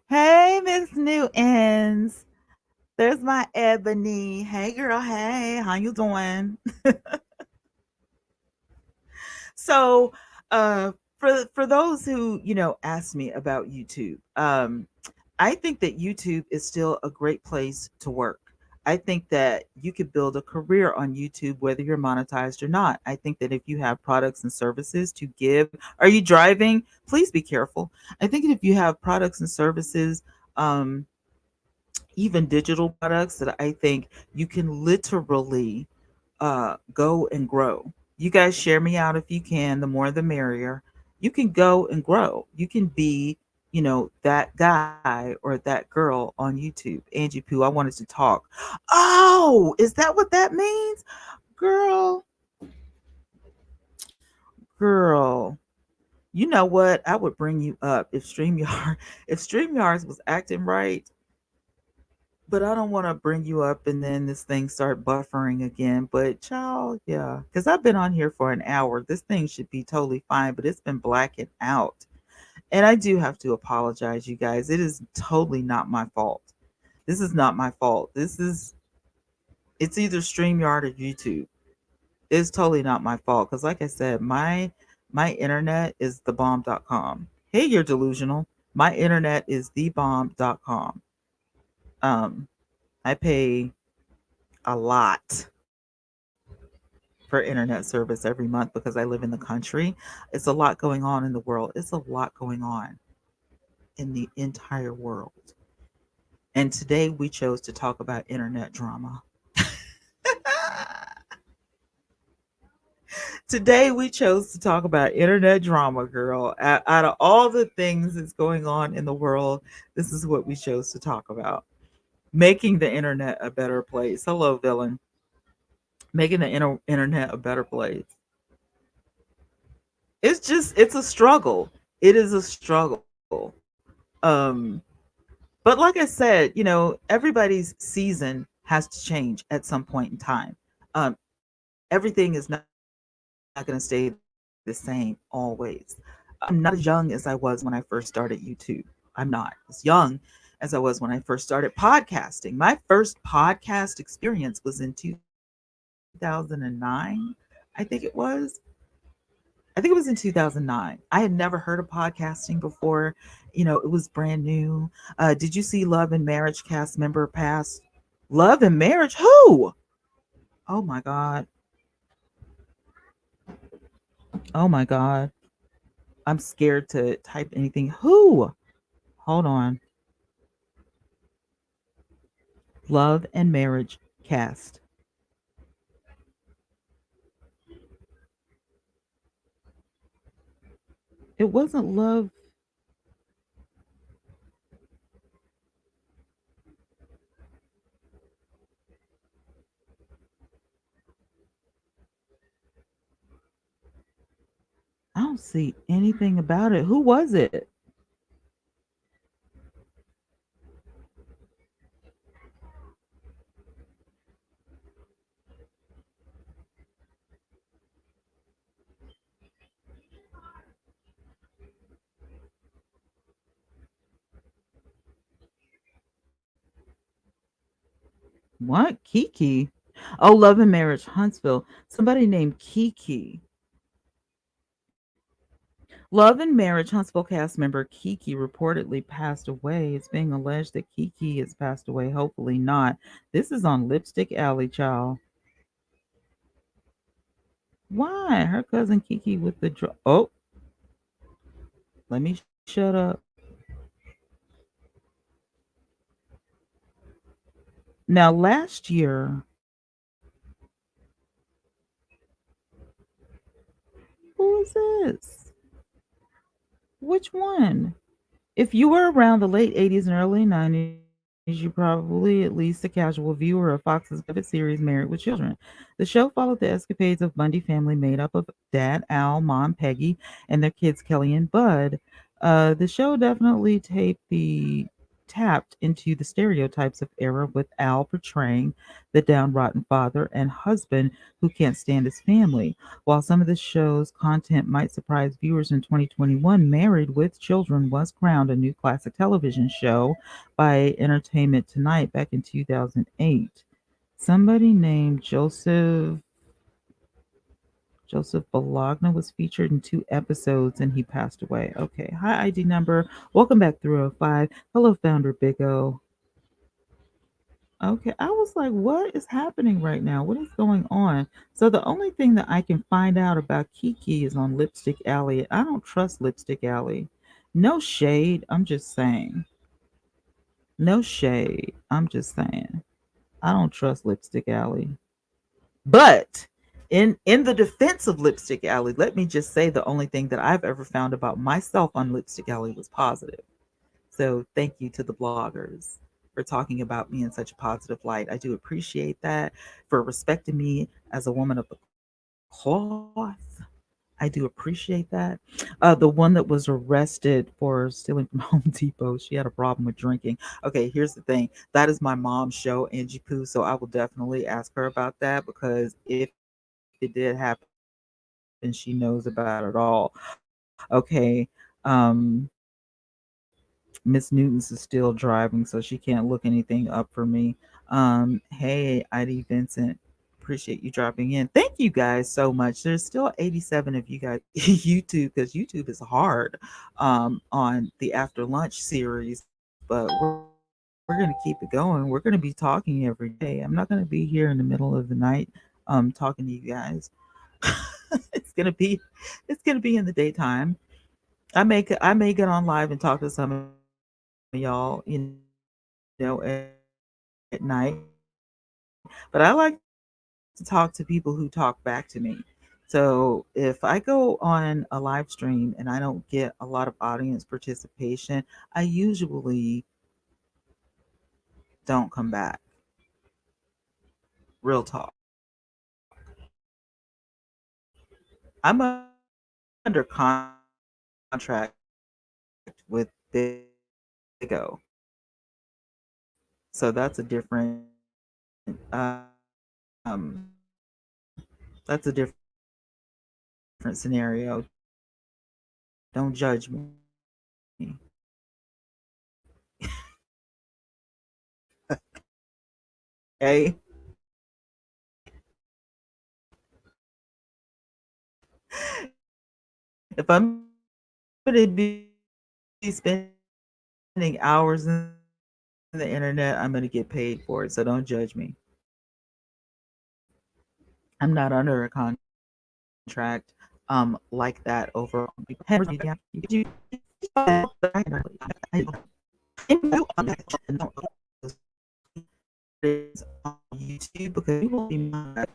Hey, Miss Newtons. There's my Ebony. Hey girl, hey, how you doing? So uh for those who, ask me about YouTube, I think that YouTube is still a great place to work. I think that you could build a career on YouTube whether you're monetized or not. I think that if you have products and services to give, are you driving? Please be careful. I think that if you have products and services, um, even digital products, that I think you can literally go and grow. You guys share me out if you can. The more the merrier. You can go and grow. You can be, that guy or that girl on YouTube. Angie Pooh, I wanted to talk. Oh, is that what that means? Girl, girl. You know what? I would bring you up if StreamYard if StreamYards was acting right, but I don't want to bring you up and then this thing start buffering again. But child, yeah, because I've been on here for an hour. This thing should be totally fine, but it's been blacking out. And I do have to apologize, you guys. It is totally not my fault. This is not my fault. It's either StreamYard or YouTube. It's totally not my fault. Because like I said, my internet is thebomb.com. Hey, you're delusional. My internet is thebomb.com. Um, I pay a lot for internet service every month because I live in the country. It's a lot going on in the world. It's a lot going on in the entire world. And today we chose to talk about internet drama. Today we chose to talk about internet drama, girl. Out of all the things that's going on in the world, this is what we chose to talk about. Making the internet a better place. Hello, villain. Making the internet a better place. It's a struggle. It is a struggle. Um, but like I said, everybody's season has to change at some point in time. Um, Everything is not going to stay the same always. I'm not as young as I was when I first started YouTube. I'm not as young as I was when I first started podcasting. My first podcast experience was in 2009, I think it was. I think it was in 2009. I had never heard of podcasting before. It was brand new. Did you see Love and Marriage cast member past? Love and Marriage? Who? Oh my God. Oh my God. I'm scared to type anything. Who? Hold on. Love and Marriage cast. It wasn't Love. I don't see anything about it. Who was it? What? Kiki? Oh, Love and Marriage Huntsville. Somebody named Kiki. Love and Marriage Huntsville cast member Kiki reportedly passed away. It's being alleged that Kiki has passed away. Hopefully not. This is on Lipstick Alley, child. Why? Her cousin Kiki with the oh, let me shut up. Now last year, who is this? Which one? If you were around the late 80s and early 90s, you're probably at least a casual viewer of Fox's beloved series Married with Children. The show followed the escapades of Bundy family made up of Dad Al, Mom Peggy, and their kids Kelly and Bud. The show definitely tapped into the stereotypes of era with Al portraying the downtrodden father and husband who can't stand his family. While some of the show's content might surprise viewers in 2021, Married with Children was crowned a new classic television show by Entertainment Tonight back in 2008. Somebody named Joseph Bologna was featured in 2 episodes and he passed away. Okay. Hi, ID number. Welcome back, 305. Hello, founder Big O. Okay. I was like, what is happening right now? What is going on? So, the only thing that I can find out about Kiki is on Lipstick Alley. I don't trust Lipstick Alley. No shade. I'm just saying. No shade. I'm just saying. I don't trust Lipstick Alley. But in the defense of Lipstick Alley, let me just say the only thing that I've ever found about myself on Lipstick Alley was positive. So thank you to the bloggers for talking about me in such a positive light. I do appreciate that, for respecting me as a woman of the cloth. I do appreciate that. The one that was arrested for stealing from Home Depot, she had a problem with drinking. Okay, here's the thing. That is my mom's show, Angie Pooh. So I will definitely ask her about that, because if it did happen, she knows about it all. Okay. Miss Newton's is still driving, so she can't look anything up for me. Hey, ID Vincent, appreciate you dropping in. Thank you guys so much. There's still 87 of you guys YouTube, because YouTube is hard on the After Lunch series, but we're gonna keep it going. We're gonna be talking every day. I'm not gonna be here in the middle of the night talking to you guys. it's gonna be it's gonna be in the daytime. I may get on live and talk to some of y'all, at night. But I like to talk to people who talk back to me. So if I go on a live stream and I don't get a lot of audience participation, I usually don't come back. Real talk. I'm under contract with Big O. So that's a different scenario. Don't judge me. Okay? If I'm going to be spending hours in the internet, I'm going to get paid for it. So don't judge me. I'm not under a contract like that over on YouTube, because you will be mad.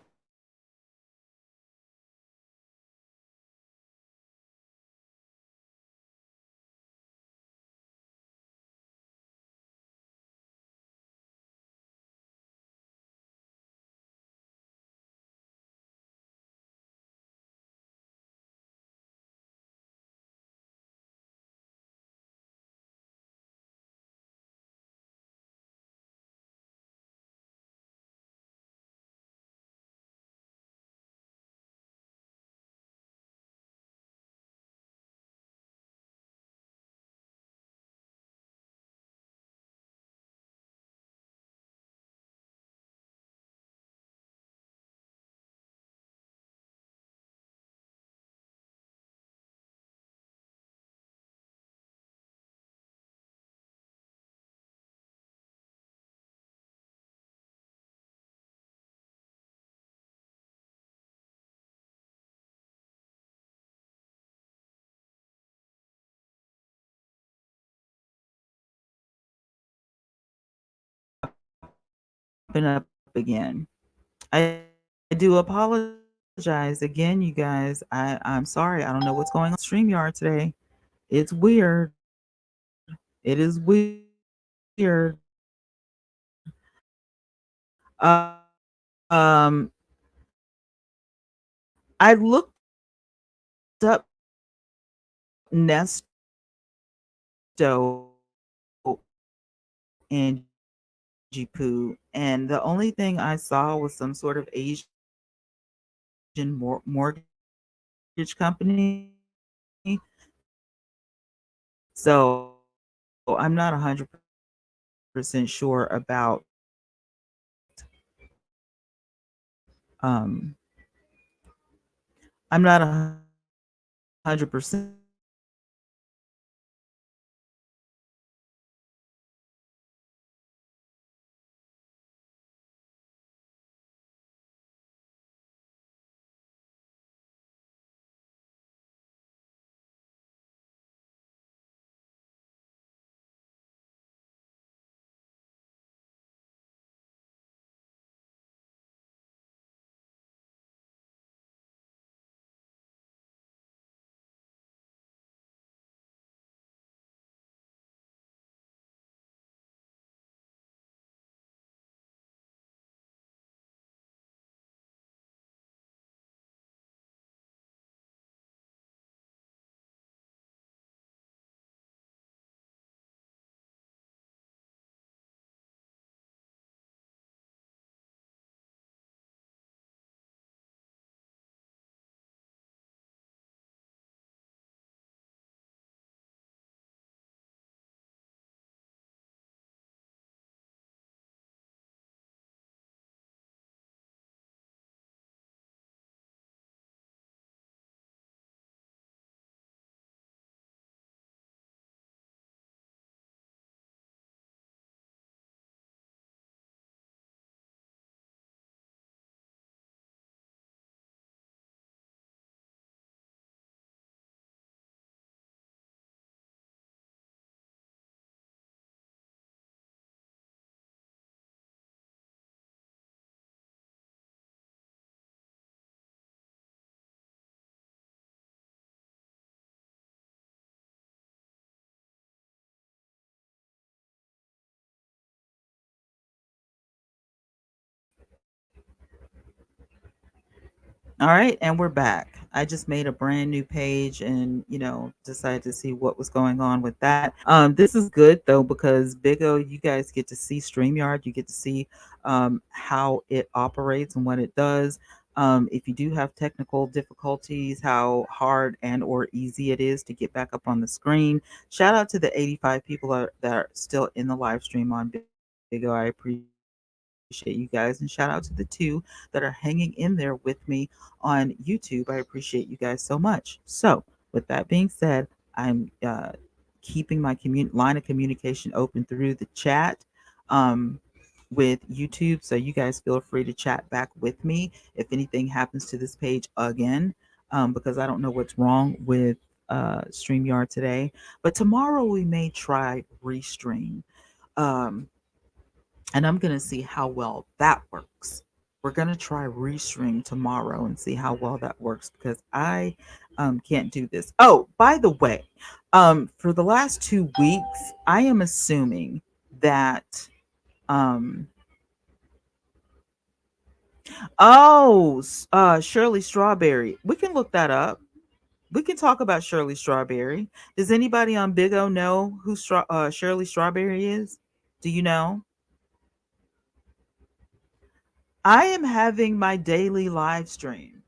Popping up again. I do apologize again, you guys. I'm sorry. I don't know what's going on with StreamYard today. It's weird. It is weird. Um, I looked up Nesto and Poo, and the only thing I saw was some sort of Asian mortgage company. So I'm not 100% sure um, I'm not 100% All right, and we're back. I just made a brand new page and, decided to see what was going on with that. This is good though because Big O, you guys get to see StreamYard. You get to see how it operates and what it does. If you do have technical difficulties, how hard and or easy it is to get back up on the screen. Shout out to the 85 people that are still in the live stream on Big O. I appreciate you guys. And shout out to the two that are hanging in there with me on YouTube. I appreciate you guys so much. So, with that being said, I'm keeping my line of communication open through the chat um, with YouTube. So, you guys feel free to chat back with me if anything happens to this page again, because I don't know what's wrong with StreamYard today. But tomorrow we may try Restream. Um, and I'm going to see how well that works. We're going to try Restream tomorrow and see how well that works because I can't do this. Oh, by the way, for the last 2 weeks, I am assuming that. Um, Shirley Strawberry. We can look that up. We can talk about Shirley Strawberry. Does anybody on Big O know who Shirley Strawberry is? Do you know? I am having my daily live stream.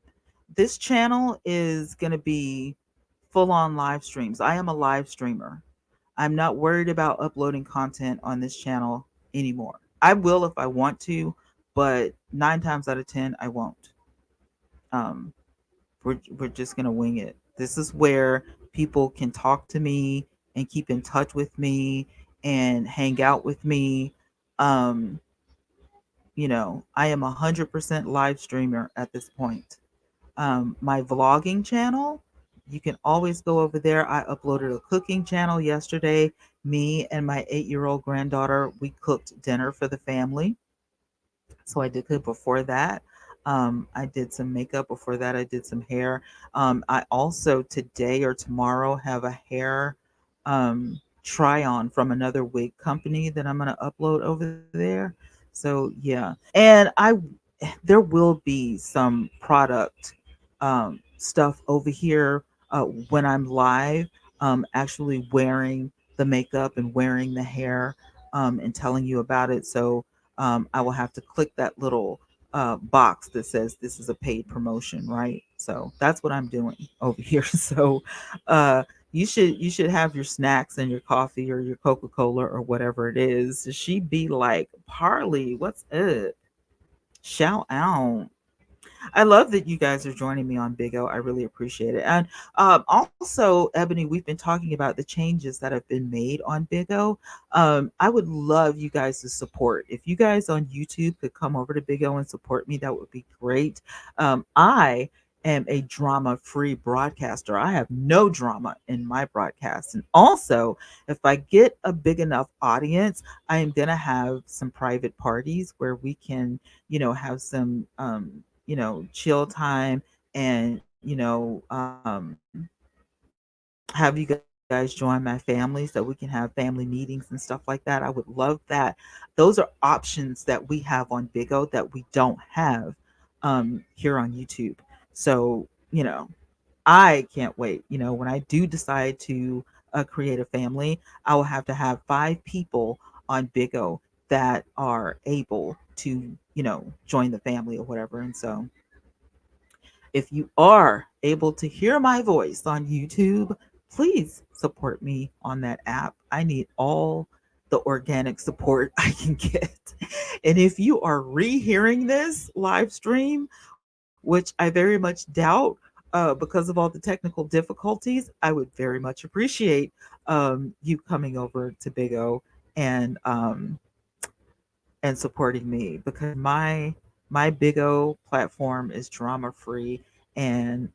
This channel is going to be full on live streams. I am a live streamer. I'm not worried about uploading content on this channel anymore. I will if I want to, but 9 times out of 10, I won't. Um, we're just going to wing it. This is where people can talk to me and keep in touch with me and hang out with me. Um, I am 100% live streamer at this point. My vlogging channel, you can always go over there. I uploaded a cooking channel yesterday. Me and my 8-year-old granddaughter, we cooked dinner for the family. So I did good before that. I did some makeup before that. I did some hair. I also today or tomorrow have a hair try on from another wig company that I'm going to upload over there. So yeah, and there will be some product stuff over here when I'm live, actually wearing the makeup and wearing the hair and telling you about it. So I will have to click that little box that says this is a paid promotion, right? So that's what I'm doing over here. So uh, you should have your snacks and your coffee or your Coca-Cola or whatever it is. She be like, Parley, what's up? Shout out. I love that you guys are joining me on Big O. I really appreciate it. And also, Ebony, we've been talking about the changes that have been made on Big O. I would love you guys to support. If you guys on YouTube could come over to Big O and support me, that would be great. I am a drama free broadcaster. I have no drama in my broadcast. And also, if I get a big enough audience, I am going to have some private parties where we can, have some, chill time and, have you guys join my family so we can have family meetings and stuff like that. I would love that. Those are options that we have on Big O that we don't have here on YouTube. So, I can't wait. When I do decide to create a family, I will have to have 5 people on Big O that are able to, join the family or whatever. And so, if you are able to hear my voice on YouTube, please support me on that app. I need all the organic support I can get. And if you are rehearing this live stream, which I very much doubt because of all the technical difficulties, I would very much appreciate you coming over to Big O and supporting me because my Big O platform is drama free and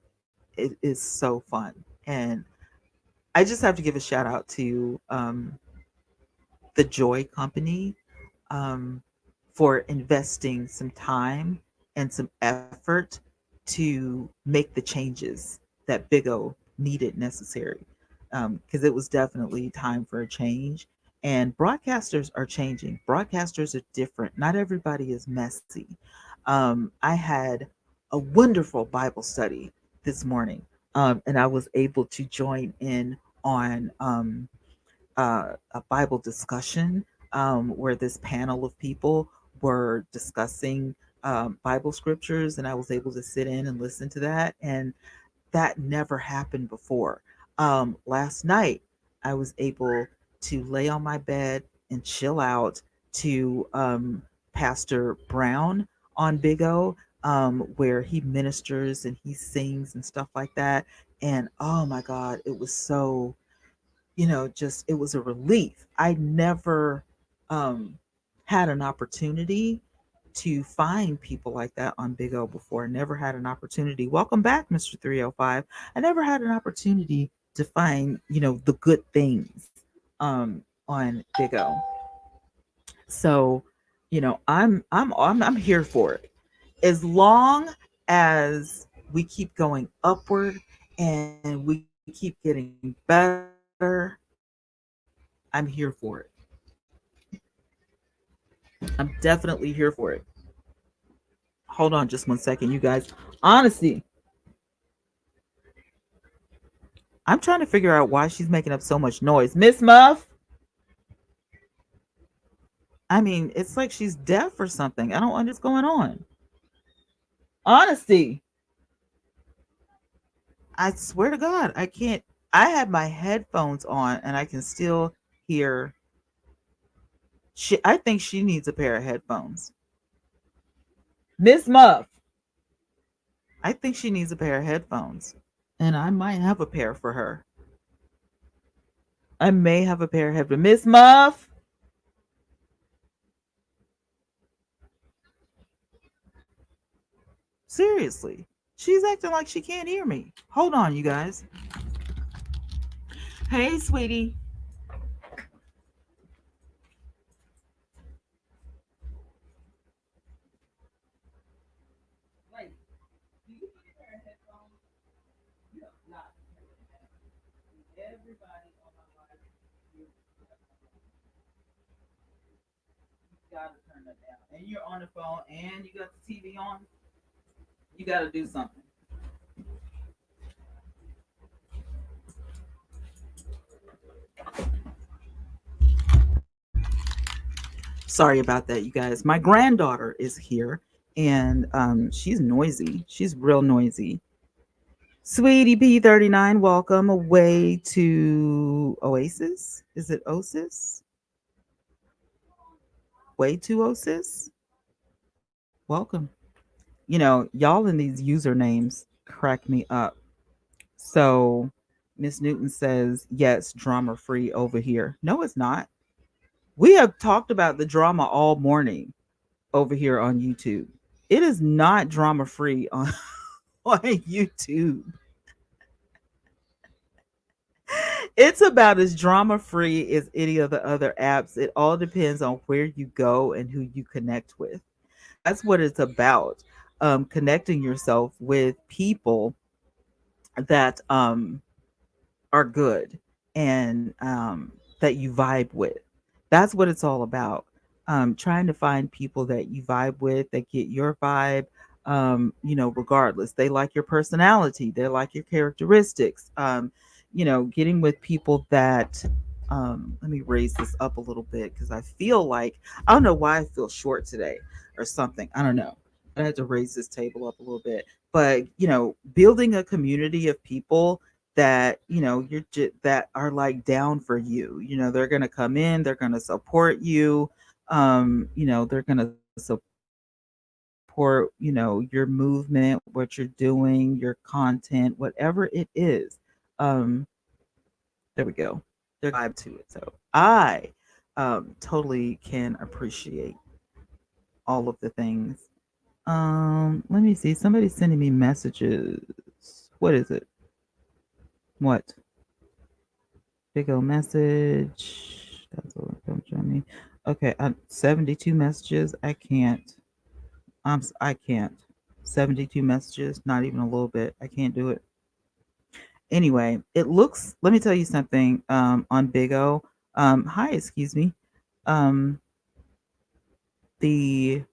it is so fun. And I just have to give a shout out to the Joy Company um, for investing some time and some effort to make the changes that Big O needed necessary. Because it was definitely time for a change. And broadcasters are changing. Broadcasters are different. Not everybody is messy. I had a wonderful Bible study this morning, and I was able to join in on a Bible discussion where this panel of people were discussing Bible scriptures, and I was able to sit in and listen to that. And that never happened before. Last night, I was able to lay on my bed and chill out to Pastor Brown on Big O, where he ministers and he sings and stuff like that. And oh my God, it was so, just it was a relief. I never um, had an opportunity to find people like that on Big O before. Never had an opportunity. Welcome back, Mr. 305. I never had an opportunity to find, the good things on Big O. So, I'm here for it. As long as we keep going upward and we keep getting better, I'm here for it. I'm definitely here for it. Hold on just one second, you guys. Honesty, I'm trying to figure out why she's making up so much noise. Miss Muff, I mean, it's like she's deaf or something. I don't understand what's going on. Honesty, I swear to God, I can't. I have my headphones on and I can still hear. I think she needs a pair of headphones. Miss Muff, I think she needs a pair of headphones. And I might have a pair for her. I may have a pair of headphones. Miss Muff, seriously. She's acting like she can't hear me. Hold on, you guys. Hey, sweetie. Like, do you need a pair of headphones? You have got everybody on my live. You gotta turn that down. And you're on the phone and you got the TV on. You gotta do something. Sorry about that, you guys. My granddaughter is here and she's noisy. She's real noisy. Sweetie P39, welcome away to Oasis. Is it Oasis? Way to Oasis? Welcome. Y'all in these usernames crack me up. So Miss Newton says, yes, drama free over here. No, it's not. We have talked about the drama all morning over here on YouTube. It is not drama free on, on YouTube. It's about as drama free as any of the other apps. It all depends on where you go and who you connect with. That's what it's about. Connecting yourself with people that are good and that you vibe with. That's what it's all about. Trying to find people that you vibe with, that get your vibe, regardless. They like your personality, they like your characteristics. Getting with people that, let me raise this up a little bit because I feel like, I don't know why I feel short today or something. I don't know. I had to raise this table up a little bit. But, building a community of people that that are like down for you. They're going to come in, they're going to support you. They're going to support your movement, what you're doing, your content, whatever it is. um there we go. They're vibe to it. So I totally can appreciate all of the things. Let me see, somebody's sending me messages. What is it? What? Big old message. That's what comes from me. Okay, 72 messages. I can't. I can't. 72 messages, not even a little bit. I can't do it. Anyway, it looks, let me tell you something on Big O. Hi, excuse me. Um the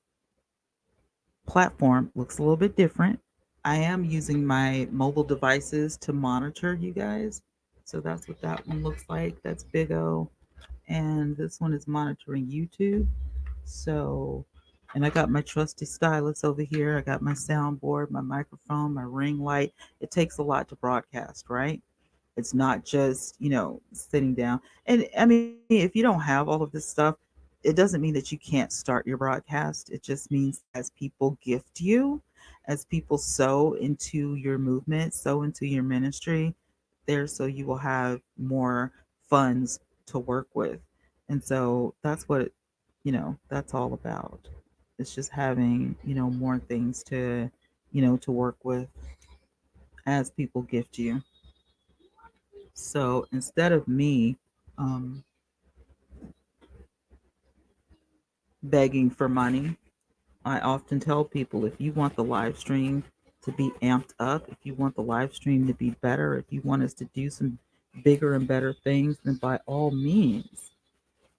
platform looks a little bit different. I am using my mobile devices to monitor you guys. So that's what that one looks like. That's Big O. And this one is monitoring YouTube. So, and I got my trusty stylus over here. I got my soundboard, my microphone, my ring light. It takes a lot to broadcast, right? It's not just, sitting down. And I mean, if you don't have all of this stuff, it doesn't mean that you can't start your broadcast. It just means as people gift you, as people sow into your movement, sow into your ministry, there so you will have more funds to work with. And so that's what, that's all about. It's just having, more things to work with as people gift you. So instead of me um, begging for money, I often tell people, if you want the live stream to be amped up, if you want the live stream to be better, if you want us to do some bigger and better things, then by all means,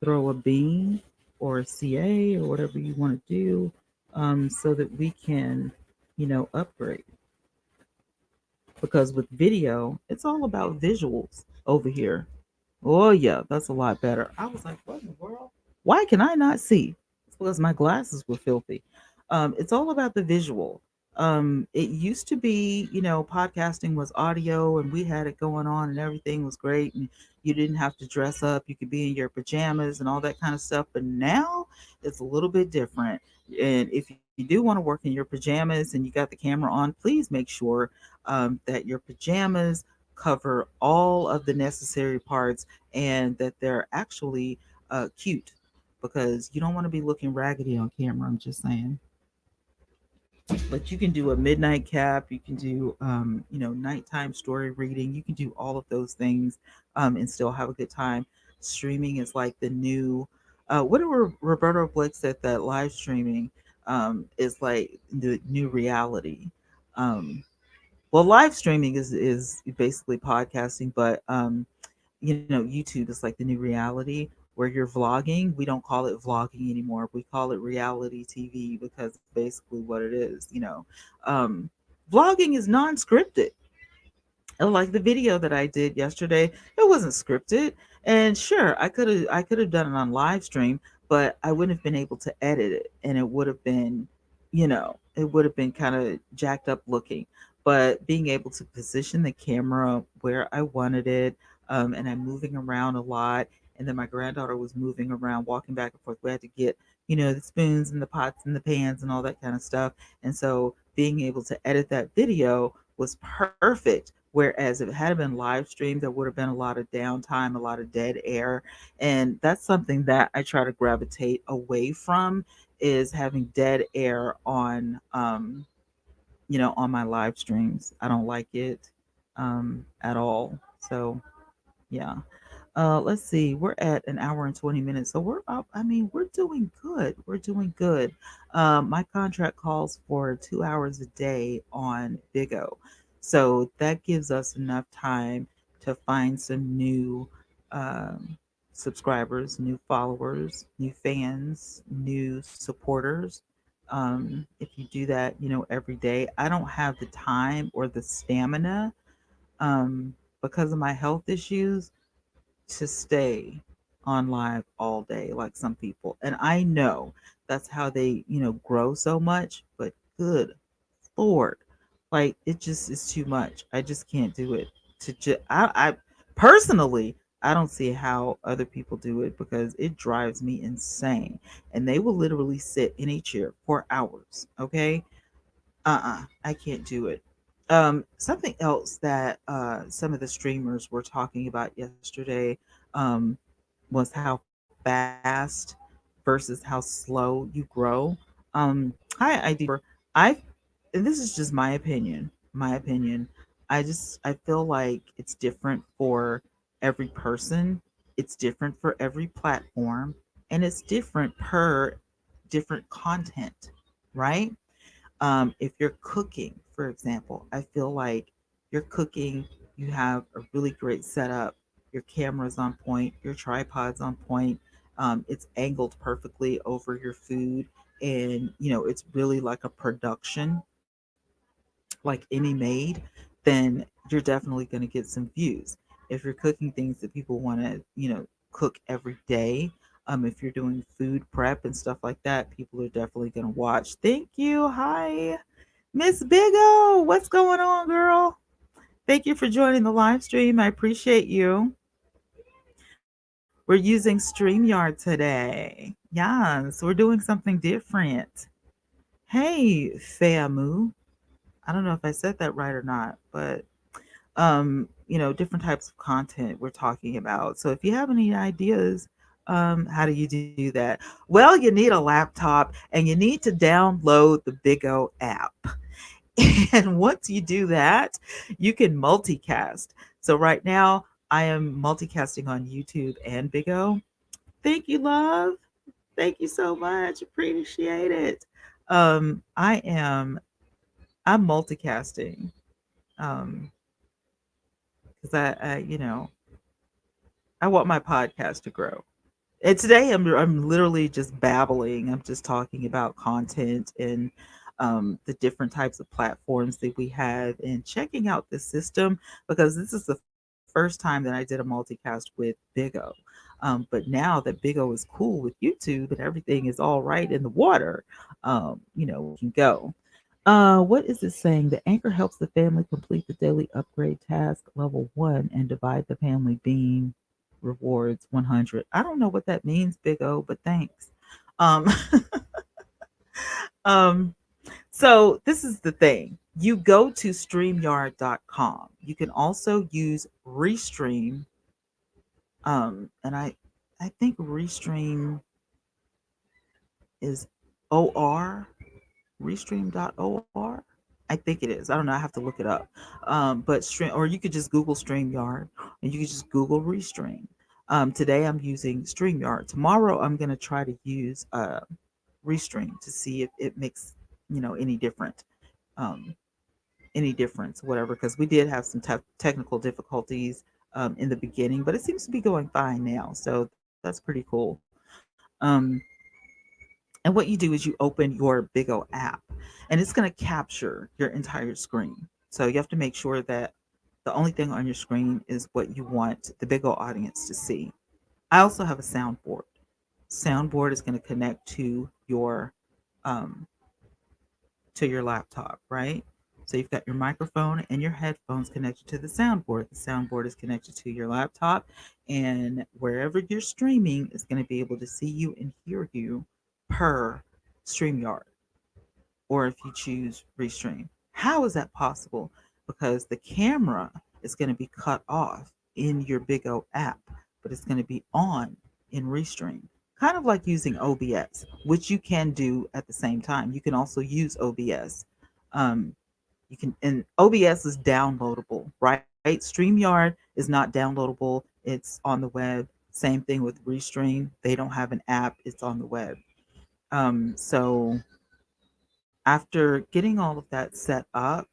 throw a bean or a CA or whatever you want to do, so that we can, upgrade. Because with video, it's all about visuals over here. Oh yeah, that's a lot better. I was like, what in the world? Why can I not see? It's because my glasses were filthy. It's all about the visual. It used to be, podcasting was audio and we had it going on and everything was great and you didn't have to dress up. You could be in your pajamas and all that kind of stuff. But now it's a little bit different. And if you do want to work in your pajamas and you got the camera on, please make sure that your pajamas cover all of the necessary parts and that they're actually cute, because you don't want to be looking raggedy on camera. I'm just saying. But you can do a midnight cap, you can do nighttime story reading, you can do all of those things and still have a good time. Streaming is like the new what Roberto Blake said, that live streaming is like the new reality. Well, live streaming is basically podcasting, but YouTube is like the new reality where you're vlogging. We don't call it vlogging anymore. We call it reality TV because it's basically what it is. Um, Vlogging is non-scripted. Like the video that I did yesterday, it wasn't scripted. And sure, I could have done it on live stream, but I wouldn't have been able to edit it, and it would have been, it would have been kind of jacked up looking. But being able to position the camera where I wanted it, and I'm moving around a lot, and then my granddaughter was moving around, walking back and forth. We had to get, the spoons and the pots and the pans and all that kind of stuff. And so being able to edit that video was perfect. Whereas if it had been live streamed, there would have been a lot of downtime, a lot of dead air. And that's something that I try to gravitate away from, is having dead air on on my live streams. I don't like it at all. So yeah. Let's see. We're at an hour and 20 minutes. So we're up. I mean, we're doing good. We're doing good. My contract calls for 2 hours a day on Bigo. So that gives us enough time to find some new um, subscribers, new followers, new fans, new supporters. If you do that, every day, I don't have the time or the stamina um, because of my health issues to stay on live all day like some people. And I know that's how they, grow so much, but good Lord, like it just is too much. I just can't do it. I personally, I don't see how other people do it because it drives me insane. And they will literally sit in a chair for hours, okay? I can't do it. Something else that some of the streamers were talking about yesterday um, was how fast versus how slow you grow. Hi, ID4. I, and this is just my opinion. My opinion. I feel like it's different for every person. It's different for every platform, and it's different per different content, right? If you're cooking, for example, I feel like you're cooking, you have a really great setup, your camera's on point, your tripod's on point, it's angled perfectly over your food, and it's really like a production, like any maid, then you're definitely going to get some views. If you're cooking things that people want to, cook every day, if you're doing food prep and stuff like that, people are definitely going to watch. Thank you. Hi, Miss Big O. What's going on, girl? Thank you for joining the live stream. I appreciate you. We're using StreamYard today. Yes, we're doing something different. Hey, Famu. I don't know if I said that right or not, but different types of content we're talking about. So if you have any ideas, how do you do that? Well, you need a laptop and you need to download the Big O app. And once you do that, you can multicast. So right now, I am multicasting on YouTube and Big O. Thank you, love. Thank you so much. Appreciate it. I'm multicasting. Um, because I want my podcast to grow. And today I'm literally just babbling. I'm just talking about content and the different types of platforms that we have and checking out the system because this is the first time that I did a multicast with Big O. But now that Big O is cool with YouTube and everything is all right in the water, we can go. What is it saying? The anchor helps the family complete the daily upgrade task level 1 and divide the family beam rewards 100. I don't know what that means, Big O, but thanks. Um, um, so this is the thing. You go to streamyard.com. You can also use Restream. And I think Restream is OR, restream.or. I think it is. I don't know. I have to look it up. But stream, or you could just Google StreamYard, and you could just Google Restream. Today I'm using StreamYard. Tomorrow I'm gonna try to use Restream to see if it makes any different, um, any difference, whatever. Because we did have some technical difficulties in the beginning, but it seems to be going fine now. So that's pretty cool. Um, and what you do is you open your Big O app, and it's going to capture your entire screen. So you have to make sure that the only thing on your screen is what you want the Big O audience to see. I also have a soundboard. Soundboard is going to connect um, to your laptop, right? So you've got your microphone and your headphones connected to the soundboard. The soundboard is connected to your laptop, and wherever you're streaming is going to be able to see you and hear you per StreamYard. or if you choose restream. How is that possible? Because the camera is going to be cut off in your Big O app, but it's going to be on in restream. Kind of like using OBS, which you can do at the same time. You can also use OBS. Um, you can, and OBS is downloadable, right? StreamYard is not downloadable, it's on the web. Same thing with Restream. They don't have an app, it's on the web. So after getting all of that set up,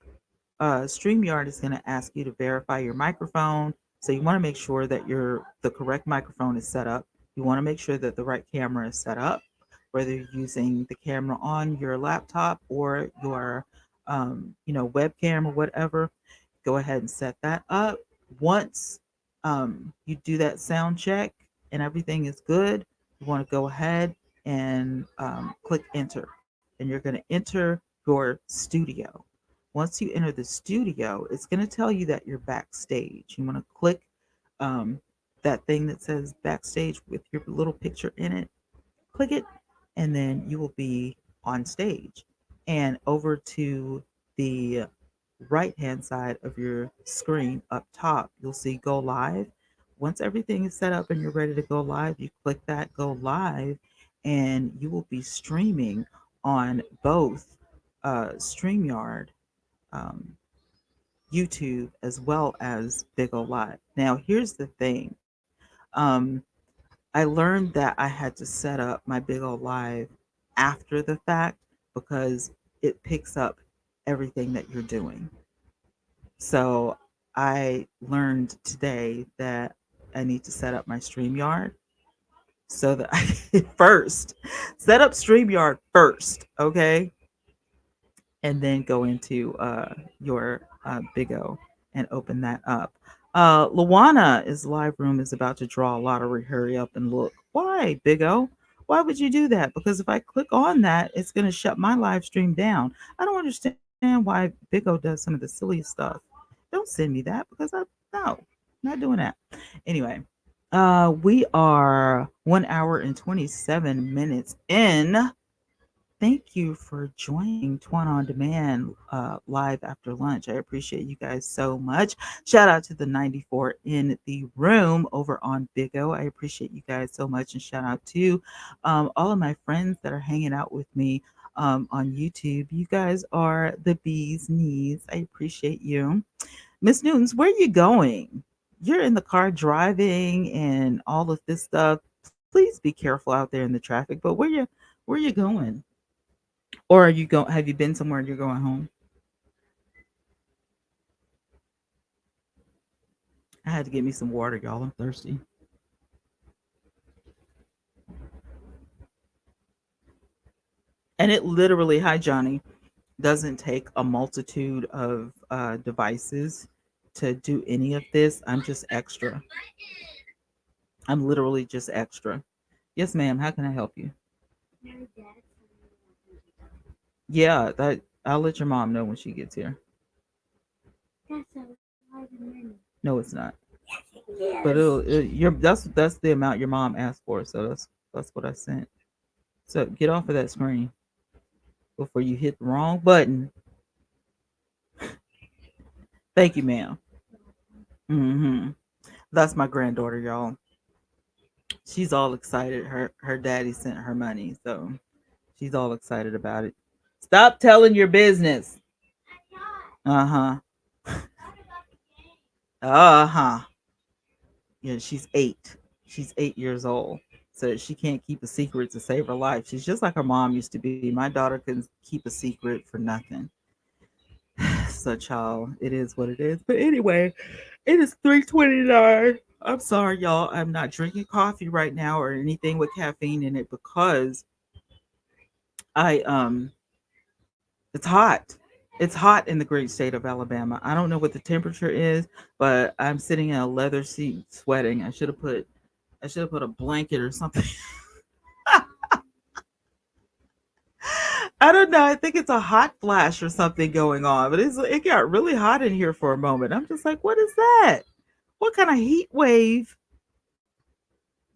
StreamYard is going to ask you to verify your microphone. So you want to make sure that the correct microphone is set up. You want to make sure that the right camera is set up, whether you're using the camera on your laptop or your, webcam or whatever. Go ahead and set that up. Once you do that sound check and everything is good, you want to go ahead and click enter. And you're going to enter your studio. Once you enter the studio, it's going to tell you that you're backstage. You want to click um, that thing that says backstage with your little picture in it. Click it, and then you will be on stage. And over to the right hand side of your screen up top, you'll see go live. Once everything is set up and you're ready to go live, you click that go live, and you will be streaming on both StreamYard, um, YouTube, as well as Big O Live. Now, here's the thing. Um, I learned that I had to set up my Big O Live after the fact because it picks up everything that you're doing. So I learned today that I need to set up my StreamYard so that I can first set up StreamYard first, okay? And then go into your Big O and open that up. Luana is live room is about to draw a lottery. Hurry up and look. Why, Big O? Why would you do that? Because if I click on that, it's going to shut my live stream down. I don't understand why Big O does some of the silliest stuff. Don't send me that because I no, not doing that. Anyway, we are 1 hour and 27 minutes in. Thank you for joining Twan on Demand live after lunch. I appreciate you guys so much. Shout out to the 94 in the room over on Big O. I appreciate you guys so much. And shout out to all of my friends that are hanging out with me on YouTube. You guys are the bee's knees. I appreciate you. Miss Newtons, where are you going? You're in the car driving and all of this stuff. Please be careful out there in the traffic. But where you going? Or are you go have you been somewhere and you're going home? I had to get me some water, y'all. I'm thirsty. And it literally, hi Johnny, doesn't take a multitude of devices to do any of this. I'm just extra. I'm literally just extra. Yes, ma'am. How can I help you? Yeah, that I'll let your mom know when she gets here. No, it's not. But that's the amount your mom asked for. So that's what I sent. So get off of that screen before you hit the wrong button. Thank you, ma'am. Hmm. That's my granddaughter, y'all. She's all excited. Her daddy sent her money, so she's all excited about it. Stop telling your business. Uh huh. Uh huh. Yeah, she's 8. She's 8 years old, so she can't keep a secret to save her life. She's just like her mom used to be. My daughter can keep a secret for nothing. So, child, it is what it is. But anyway, it is 3:29. I'm sorry, y'all. I'm not drinking coffee right now or anything with caffeine in it because I it's hot. It's hot in the great state of Alabama. I don't know what the temperature is, but I'm sitting in a leather seat sweating. I should have put a blanket or something. I don't know. I think it's a hot flash or something going on, but it got really hot in here for a moment. I'm just like, what is that? What kind of heat wave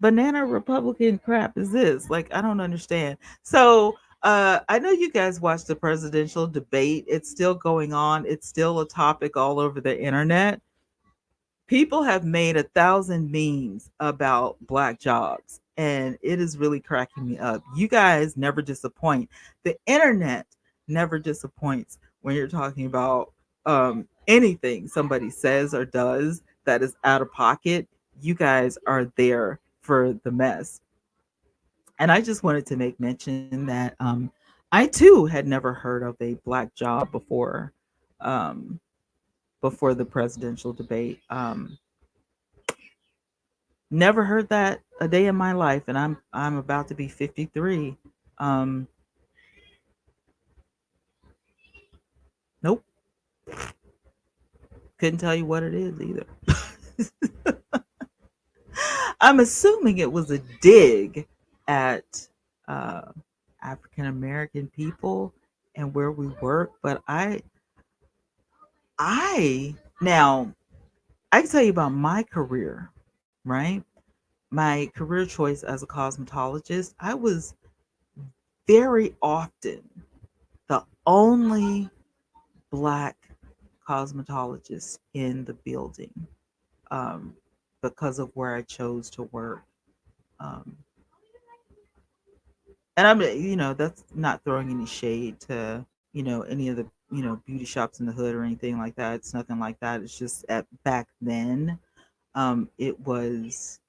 banana Republican crap is this? Like, I don't understand. So, I know you guys watched the presidential debate. It's still going on. It's still a topic all over the internet. People have made 1,000 memes about black jobs, and it is really cracking me up. You guys never disappoint. The internet never disappoints when you're talking about anything somebody says or does that is out of pocket. You guys are there for the mess. And I just wanted to make mention that I too had never heard of a black job um, before the presidential debate. Never heard that a day in my life, and I'm about to be 53. Um, nope, couldn't tell you what it is either. I'm assuming it was a dig at uh, African American people and where we work, but I now I can tell you about my career, right? My career choice as a cosmetologist, I was very often the only black cosmetologist in the building um, because of where I chose to work. Um, and that's not throwing any shade to, any of the, beauty shops in the hood or anything like that. It's nothing like that. It's just at back then, it was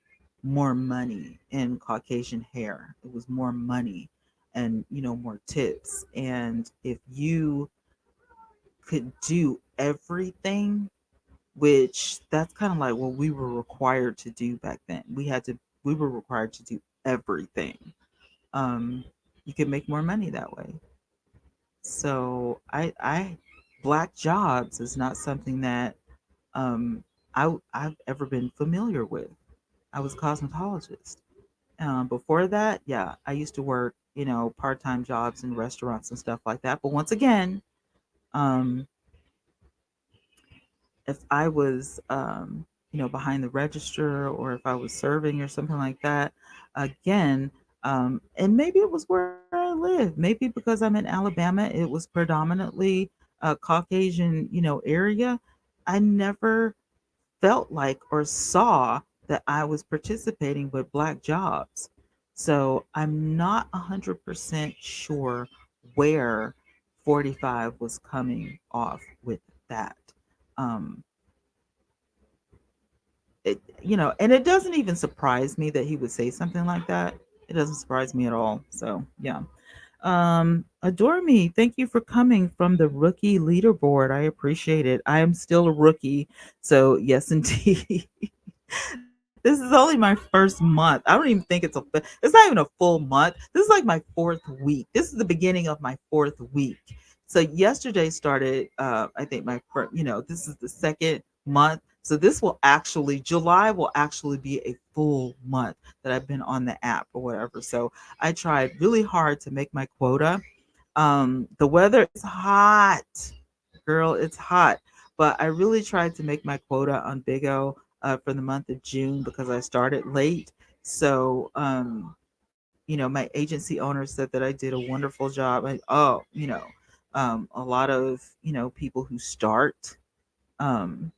more money in Caucasian hair. It was more money and, more tips. And if you could do everything, which that's kind of like what we were required to do back then. We were required to do everything. Um, you could make more money that way. So black jobs is not something that um, I've ever been familiar with. I was a cosmetologist. Before that, yeah, I used to work, part time jobs in restaurants and stuff like that. But once again, um, if I was, behind the register or if I was serving or something like that, again, and maybe it was where I live. Maybe because I'm in Alabama, it was predominantly a Caucasian, area. I never felt like or saw that I was participating with black jobs. So I'm not 100% sure where 45 was coming off with that. Um, and it doesn't even surprise me that he would say something like that. It doesn't surprise me at all. So, yeah. Adore Me, thank you for coming from the rookie leaderboard. I appreciate it. I am still a rookie. So, yes, indeed. This is only my first month. I don't even think it's not even a full month. This is like my fourth week. This is the beginning of my fourth week. So yesterday started I think my first, this is the second month. So this will actually July will actually be a full month that I've been on the app or whatever. So I tried really hard to make my quota. The weather is hot. Girl, it's hot. But I really tried to make my quota on Big O for the month of June because I started late. So, my agency owner said that I did a wonderful job. A lot of, people who start um,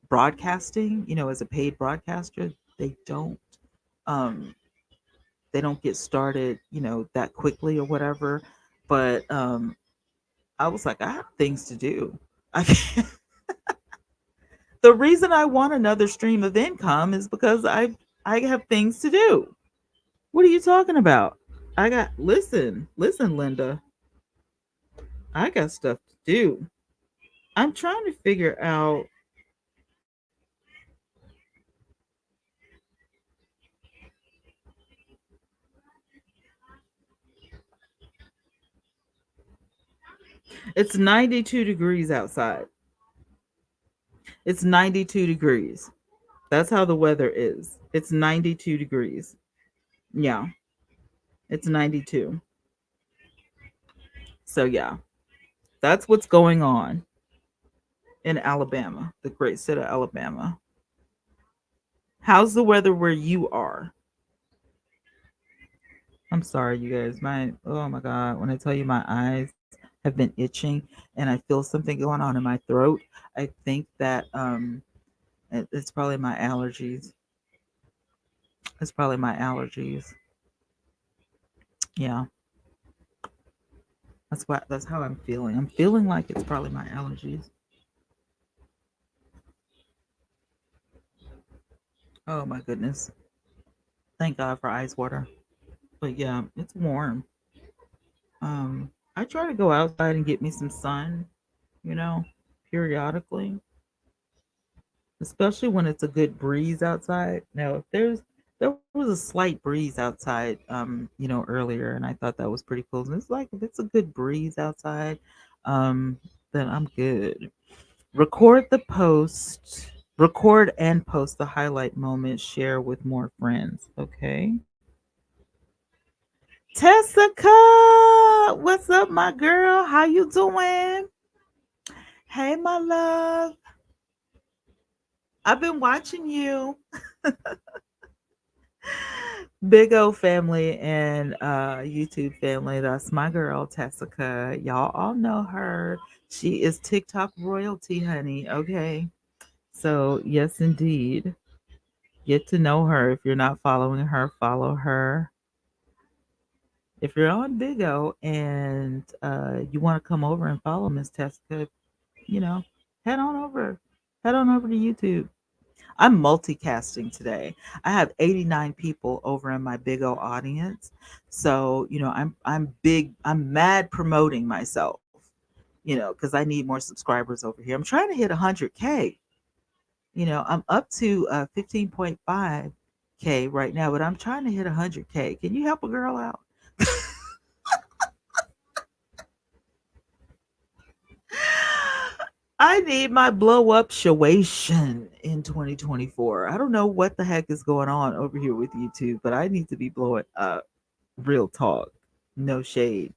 broadcasting, as a paid broadcaster, they don't. Um, they don't get started, that quickly or whatever. But I was like, I have things to do. I can't, the reason I want another stream of income is because I have things to do. What are you talking about? Listen, Linda. I got stuff to do. I'm trying to figure out. It's 92 degrees outside. It's 92 degrees. That's how the weather is. It's 92 degrees. Yeah, it's 92. So yeah, that's what's going on in Alabama, the great state of Alabama. How's the weather where you are? I'm sorry, you guys. My oh my god, when I tell you my eyes have been itching and I feel something going on in my throat, I think that it's probably my allergies. It's probably my allergies. Yeah, that's how I'm feeling. I'm feeling like it's probably my allergies. Oh my goodness. Thank God for ice water. But yeah, it's warm. I try to go outside and get me some sun, you know, periodically, especially when it's a good breeze outside. Now, if there was a slight breeze outside, earlier, and I thought that was pretty cool. And it's like if it's a good breeze outside, um, then I'm good. Record the post, record and post the highlight moment. Share with more friends. Okay. Tessica, what's up, my girl? How you doing? Hey, my love. I've been watching you. Big O family and YouTube family. That's my girl, Tessica. Y'all all know her. She is TikTok royalty, honey. Okay. So, yes, indeed. Get to know her. If you're not following her, follow her. If you're on Big O and you want to come over and follow Miss Tessica, you know, head on over. Head on over to YouTube. I'm multicasting today. I have 89 people over in my Big O audience. So, I'm mad promoting myself, cuz I need more subscribers over here. I'm trying to hit 100K. I'm up to 15.5K right now, but I'm trying to hit 100K. Can you help a girl out? I need my blow up situation in 2024. I don't know what the heck is going on over here with YouTube, but I need to be blowing up. Real talk. No shade.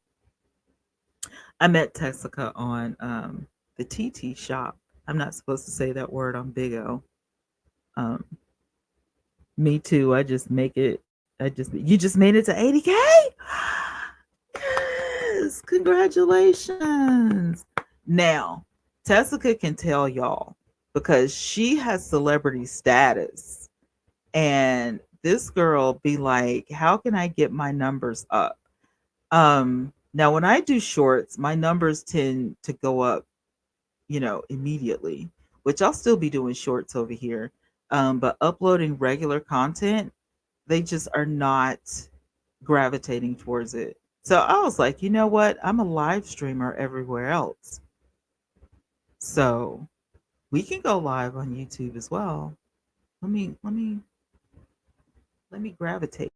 I met Tessica on the TT shop. I'm not supposed to say that word on Big O. Um, me too. I just make it. You just made it to 80K? Yes. Congratulations. Now, Tessica can tell y'all because she has celebrity status. And this girl be like, how can I get my numbers up? Now when I do shorts, my numbers tend to go up, immediately, which I'll still be doing shorts over here. But uploading regular content, they just are not gravitating towards it. So I was like, you know what? I'm a live streamer everywhere else. So we can go live on YouTube as well. Let me gravitate.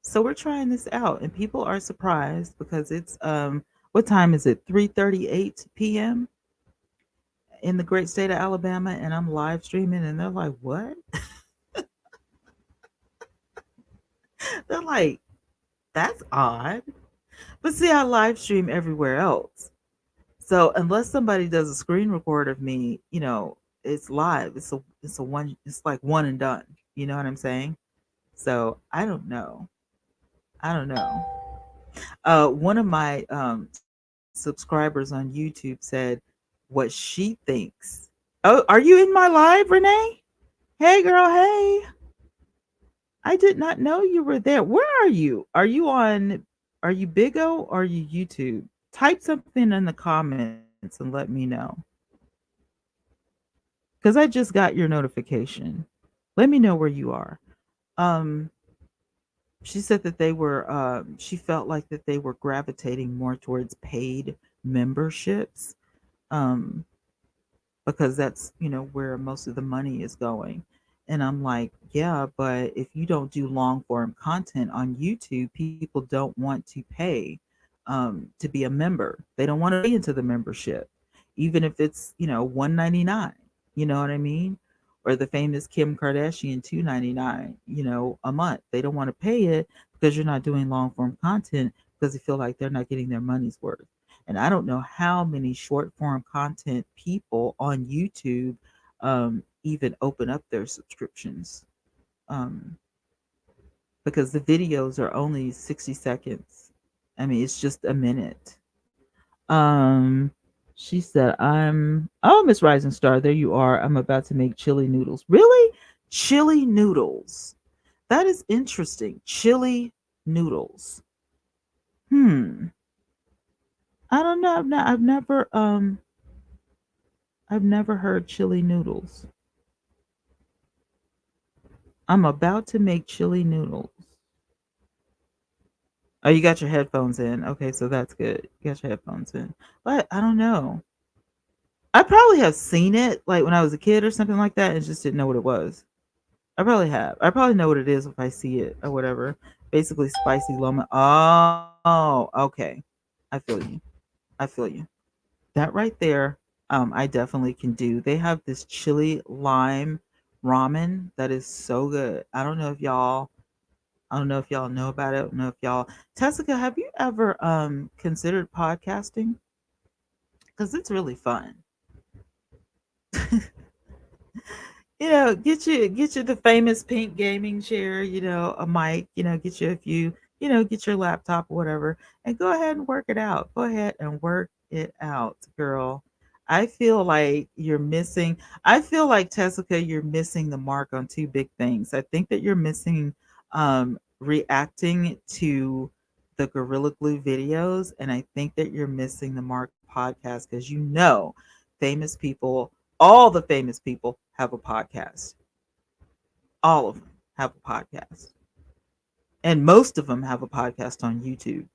So we're trying this out and people are surprised because it's what time is it? 3:38 p.m. in the great state of Alabama and I'm live streaming and they're like, "What?" They're like, "That's odd." But see, I live stream everywhere else. So unless somebody does a screen record of me, it's live. It's like one and done. You know what I'm saying? So I don't know. I don't know. One of my subscribers on YouTube said what she thinks. Oh, are you in my live, Renee? Hey, girl. Hey, I did not know you were there. Where are you? Are you on? Are you Big O or are you YouTube? Type something in the comments and let me know because I just got your notification. Let me know where you are. Um, she said that she felt like that they were gravitating more towards paid memberships. Um, because that's where most of the money is going, and I'm like, yeah, but if you don't do long form content on YouTube, people don't want to pay to be a member. They don't want to pay into the membership, even if it's 199. You know what I mean? Or the famous Kim Kardashian 299 a month. They don't want to pay it because you're not doing long form content because they feel like they're not getting their money's worth. And I don't know how many short form content people on YouTube even open up their subscriptions. Um, because the videos are only 60 seconds. I mean, it's just a minute. Um, she said, oh, Miss Rising Star, there you are. I'm about to make chili noodles. Really? Chili noodles. That is interesting. Chili noodles. Hmm. I don't know. I've never heard chili noodles. I'm about to make chili noodles. Oh, you got your headphones in. Okay, so that's good. You got your headphones in. But I don't know. I probably have seen it like when I was a kid or something like that and just didn't know what it was. I probably have. I probably know what it is if I see it or whatever. Basically spicy lemon. Oh, okay. I feel you. I feel you. That right there, I definitely can do. They have this chili lime ramen that is so good. I don't know if y'all know about it. I don't know if y'all Tessica, have you ever considered podcasting? Because it's really fun. Get you the famous pink gaming chair, a mic, get you a few, get your laptop or whatever, and go ahead and work it out. Go ahead and work it out, girl. I feel like Tessica, you're missing the mark on two big things. I think that you're missing reacting to the Gorilla Glue videos, and I think that you're missing the mark podcast because famous people, all the famous people have a podcast. All of them have a podcast. And most of them have a podcast on YouTube.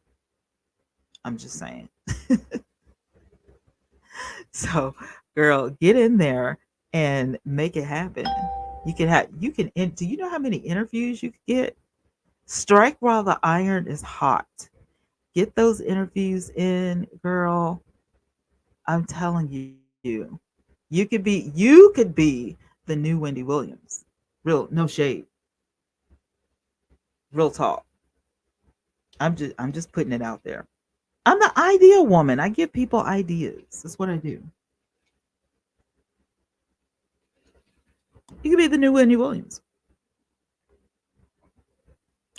I'm just saying. So, girl, get in there and make it happen. Do you know how many interviews you could get? Strike while the iron is hot. Get those interviews in, girl. I'm telling you. You could be the new Wendy Williams. Real no shade. Real talk. I'm just putting it out there. I'm the ideal woman. I give people ideas. That's what I do. You could be the new Wendy Williams.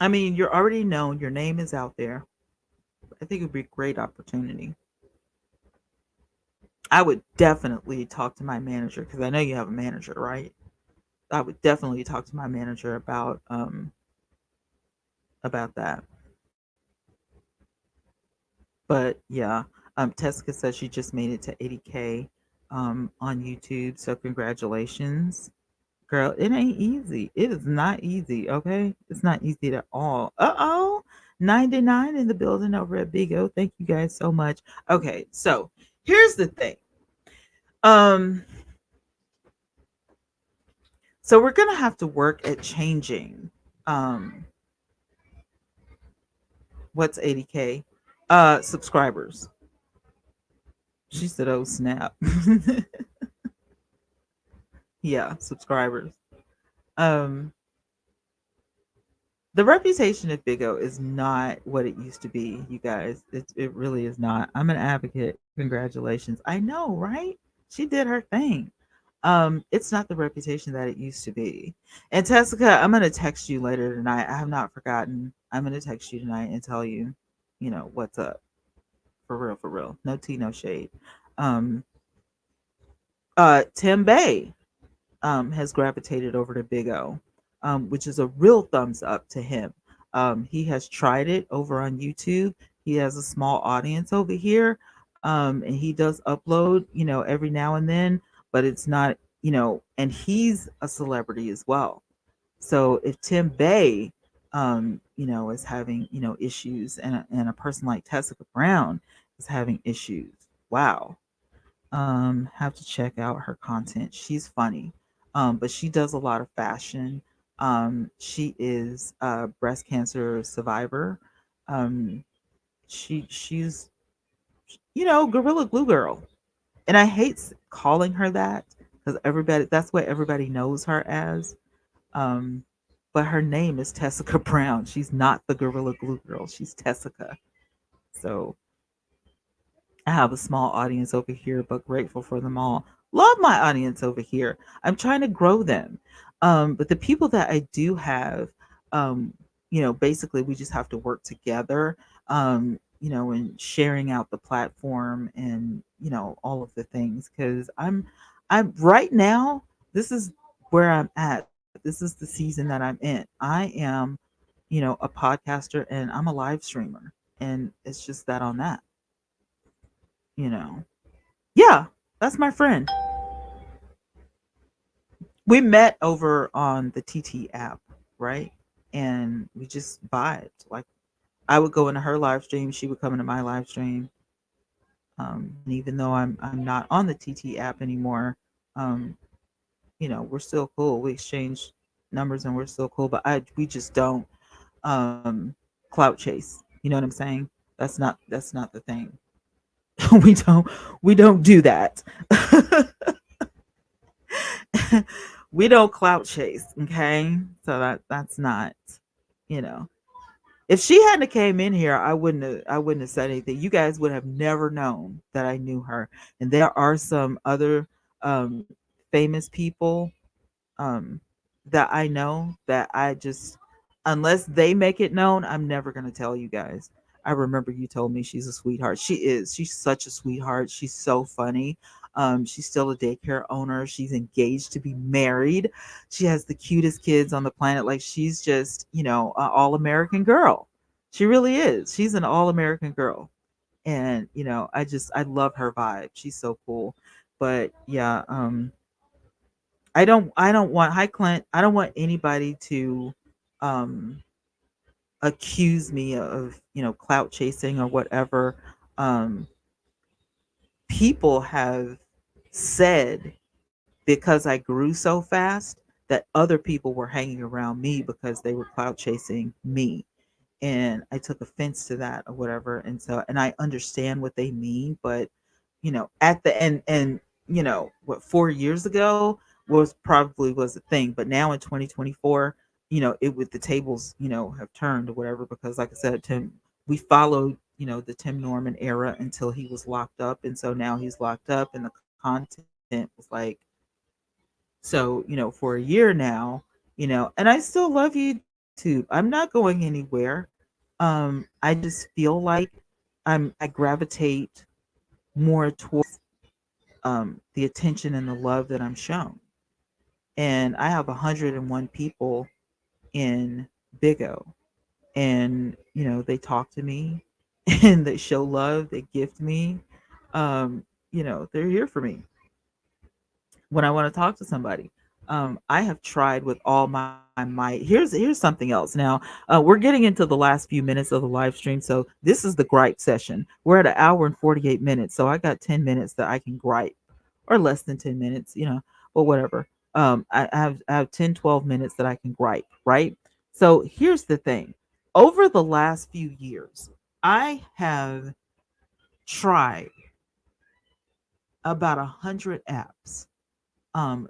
I mean, you're already known. Your name is out there. I think it would be a great opportunity. I would definitely talk to my manager because I know you have a manager, right? I would definitely talk to my manager about that. But yeah, Tessica says she just made it to 80K on YouTube. So congratulations. Girl, it ain't easy. It is not easy, okay? It's not easy at all. Uh-oh. 99 in the building over at Big O. Thank you guys so much. Okay, so here's the thing. Um, so we're gonna have to work at changing um what's 80K? Subscribers. She said, oh snap. Yeah, subscribers. Um The reputation of Big O is not what it used to be, you guys. It really is not. I'm an advocate. Congratulations. I know, right? She did her thing. It's not the reputation that it used to be. And Tessica, I'm gonna text you later tonight. I have not forgotten. I'm gonna text you tonight and tell you, what's up. For real, for real. No tea, no shade. Um, Tim Bay has gravitated over to Big O, which is a real thumbs up to him. He has tried it over on YouTube. He has a small audience over here, and he does upload, every now and then, but it's not, and he's a celebrity as well. So if Tim Bay, is having, issues, and a person like Tessica Brown is having issues, wow, have to check out her content. She's funny. But she does a lot of fashion. She is a breast cancer survivor. Um, she's Gorilla Glue Girl. And I hate calling her that because that's what everybody knows her as. Um, but her name is Tessica Brown. She's not the Gorilla Glue Girl. She's Tessica. So I have a small audience over here, but grateful for them all. Love my audience over here. I'm trying to grow them. But the people that I do have, um, basically we just have to work together, and sharing out the platform and, all of the things. Cause I'm right now, this is where I'm at. This is the season that I'm in. I am, a podcaster and I'm a live streamer. And it's just that on that, you know. Yeah, that's my friend. We met over on the TT app, right? And we just vibed. Like I would go into her live stream, she would come into my live stream. And even though I'm not on the TT app anymore, um, we're still cool. We exchange numbers and we're still cool, but I we just don't um clout chase. You know what I'm saying? That's not the thing. we don't we don't do that. we don't clout chase, okay? So that's not, you know. If she hadn't came in here, I wouldn't have said anything. You guys would have never known that I knew her. And there are some other um famous people um that I know that I just, unless they make it known, I'm never going to tell you guys. I remember you told me she's a sweetheart. She is. She's such a sweetheart. She's so funny. She's still a daycare owner. She's engaged to be married. She has the cutest kids on the planet. Like she's just, an all-American girl. She really is. She's an all-American girl. And, I love her vibe. She's so cool. But yeah, I don't want, hi Clint, I don't want anybody to um accuse me of, clout chasing or whatever. Um People have said, because I grew so fast, that other people were hanging around me because they were clout chasing me, and I took offense to that or whatever. And I understand what they mean, but at the end, and what, 4 years ago was a thing, but now in 2024, it with the tables, have turned or whatever, because like I said, Tim, we followed, the Tim Norman era until he was locked up, and so now he's locked up, and the content was like, so, for a year now, and I still love YouTube. I'm not going anywhere. I just feel like I gravitate more towards the attention and the love that I'm shown. And I have 101 people in Big O, and they talk to me and they show love, they gift me. They're here for me when I want to talk to somebody. I have tried with all my might. Here's something else. Now, we're getting into the last few minutes of the live stream, so this is the gripe session. We're at an hour and 48 minutes, so I got 10 minutes that I can gripe, or less than 10 minutes, but whatever. I have 10, 12 minutes that I can gripe, right? So here's the thing: over the last few years, I have tried about 100 apps,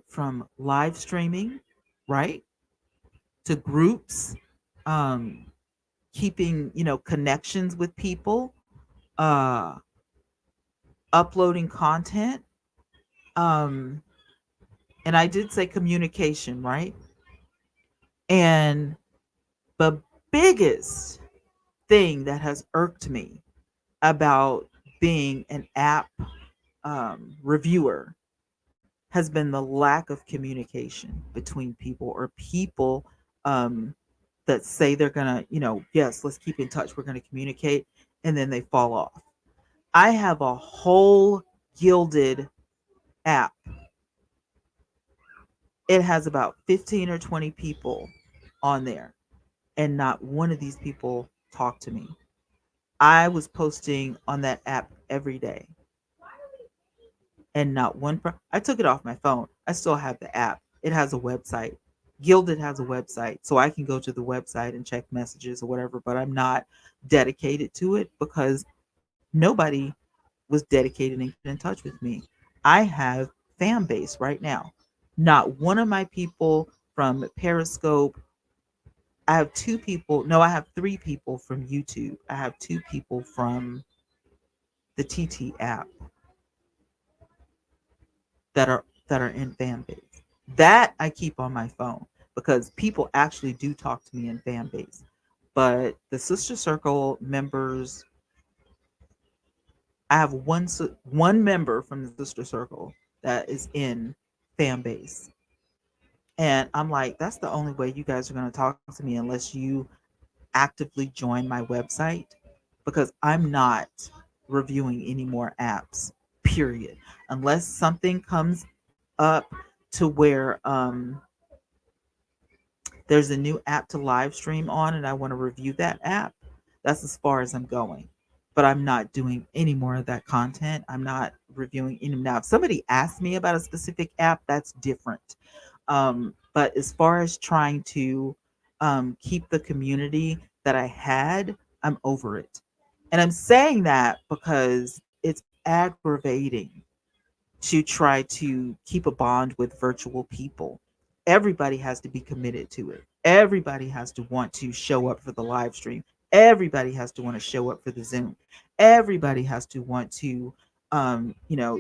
from live streaming, right, to groups, um, keeping, connections with people, uh, uploading content, um, and I did say communication, right? And the biggest thing that has irked me about being an app reviewer has been the lack of communication between people, or people um, that say they're gonna, yes, let's keep in touch, we're gonna communicate, and then they fall off. I have a whole gilded app. It has about 15 or 20 people on there, and not one of these people talk to me. I was posting on that app every day, and not one I took it off my phone. I still have the app. It has a website. Gilded has a website, so I can go to the website and check messages or whatever, but I'm not dedicated to it because nobody was dedicated and kept in touch with me. I have fan base right now. Not one of my people from Periscope. I have two people. No, I have three people from YouTube. I have two people from the TT app that are in fan base. That I keep on my phone because people actually do talk to me in fan base. but the sister circle members, I have one member from the sister circle that is in fan base. And I'm like, that's the only way you guys are going to talk to me unless you actively join my website, because I'm not reviewing any more apps, period. Unless something comes up to where there's a new app to live stream on and I want to review that app, that's as far as I'm going. But I'm not doing any more of that content. I'm not reviewing any. Now, if somebody asks me about a specific app, that's different. But as far as trying to keep the community that I had, I'm over it. And I'm saying that because it's aggravating to try to keep a bond with virtual people. Everybody has to be committed to it. Everybody has to want to show up for the live stream. Everybody has to want to show up for the Zoom. Everybody has to want to,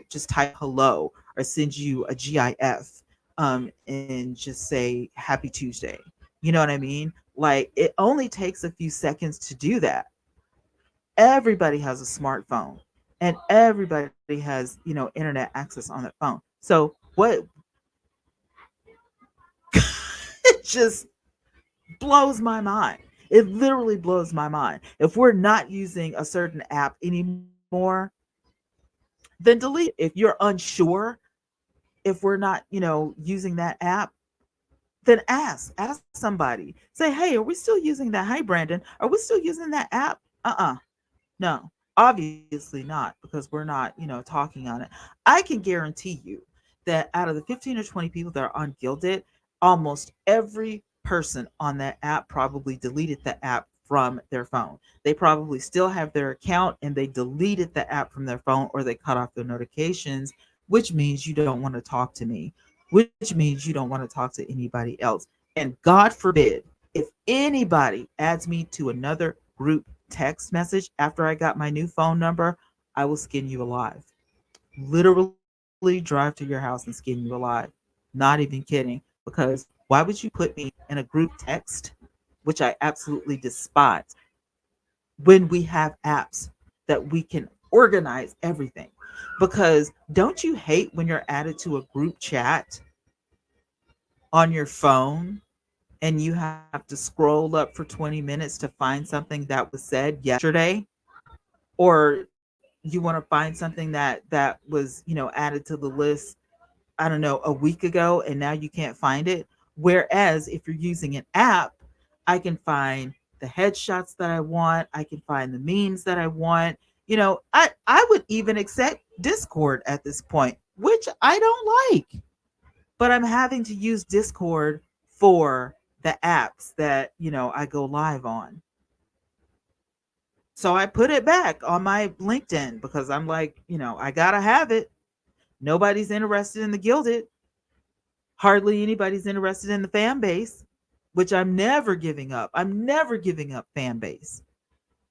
just type hello or send you a GIF, and just say Happy Tuesday. You know what I mean? Like, it only takes a few seconds to do that. Everybody has a smartphone and everybody has, internet access on their phone. So what it just blows my mind. It literally blows my mind. If we're not using a certain app anymore, then delete it. If you're unsure if we're not, using that app, then ask somebody. Say, hey, are we still using that? Hi, Brandon. Are we still using that app? No, obviously not, because we're not, talking on it. I can guarantee you that out of the 15 or 20 people that are on Gilded, almost every person on that app probably deleted the app from their phone. They probably still have their account and they deleted the app from their phone, or they cut off their notifications, which means you don't want to talk to me, which means you don't want to talk to anybody else. And God forbid, if anybody adds me to another group text message after I got my new phone number, I will skin you alive. Literally drive to your house and skin you alive. Not even kidding. Because why would you put me in a group text, which I absolutely despise, when we have apps that we can organize everything? Because don't you hate when you're added to a group chat on your phone and you have to scroll up for 20 minutes to find something that was said yesterday, or you want to find something that was, added to the list, I don't know, a week ago, and now you can't find it? Whereas if you're using an app, I can find the headshots that I want, I can find the memes that I want. I would even accept Discord at this point, which I don't like, but I'm having to use Discord for the apps that, I go live on. So I put it back on my LinkedIn because I'm like, I gotta have it. Nobody's interested in the Gilded. Hardly anybody's interested in the fan base, which I'm never giving up. I'm never giving up fan base.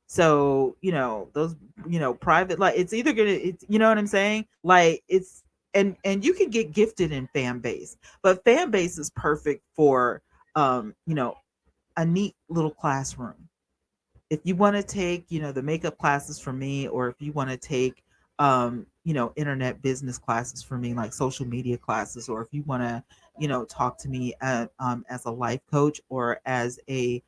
So, those, private, like, it's either gonna, it's, you know what I'm saying? Like, it's, and you can get gifted in fan base, but fan base is perfect for, a neat little classroom. If you want to take, the makeup classes from me, or if you want to take, internet business classes from me, like social media classes, or if you want to, talk to me as a life coach, or as a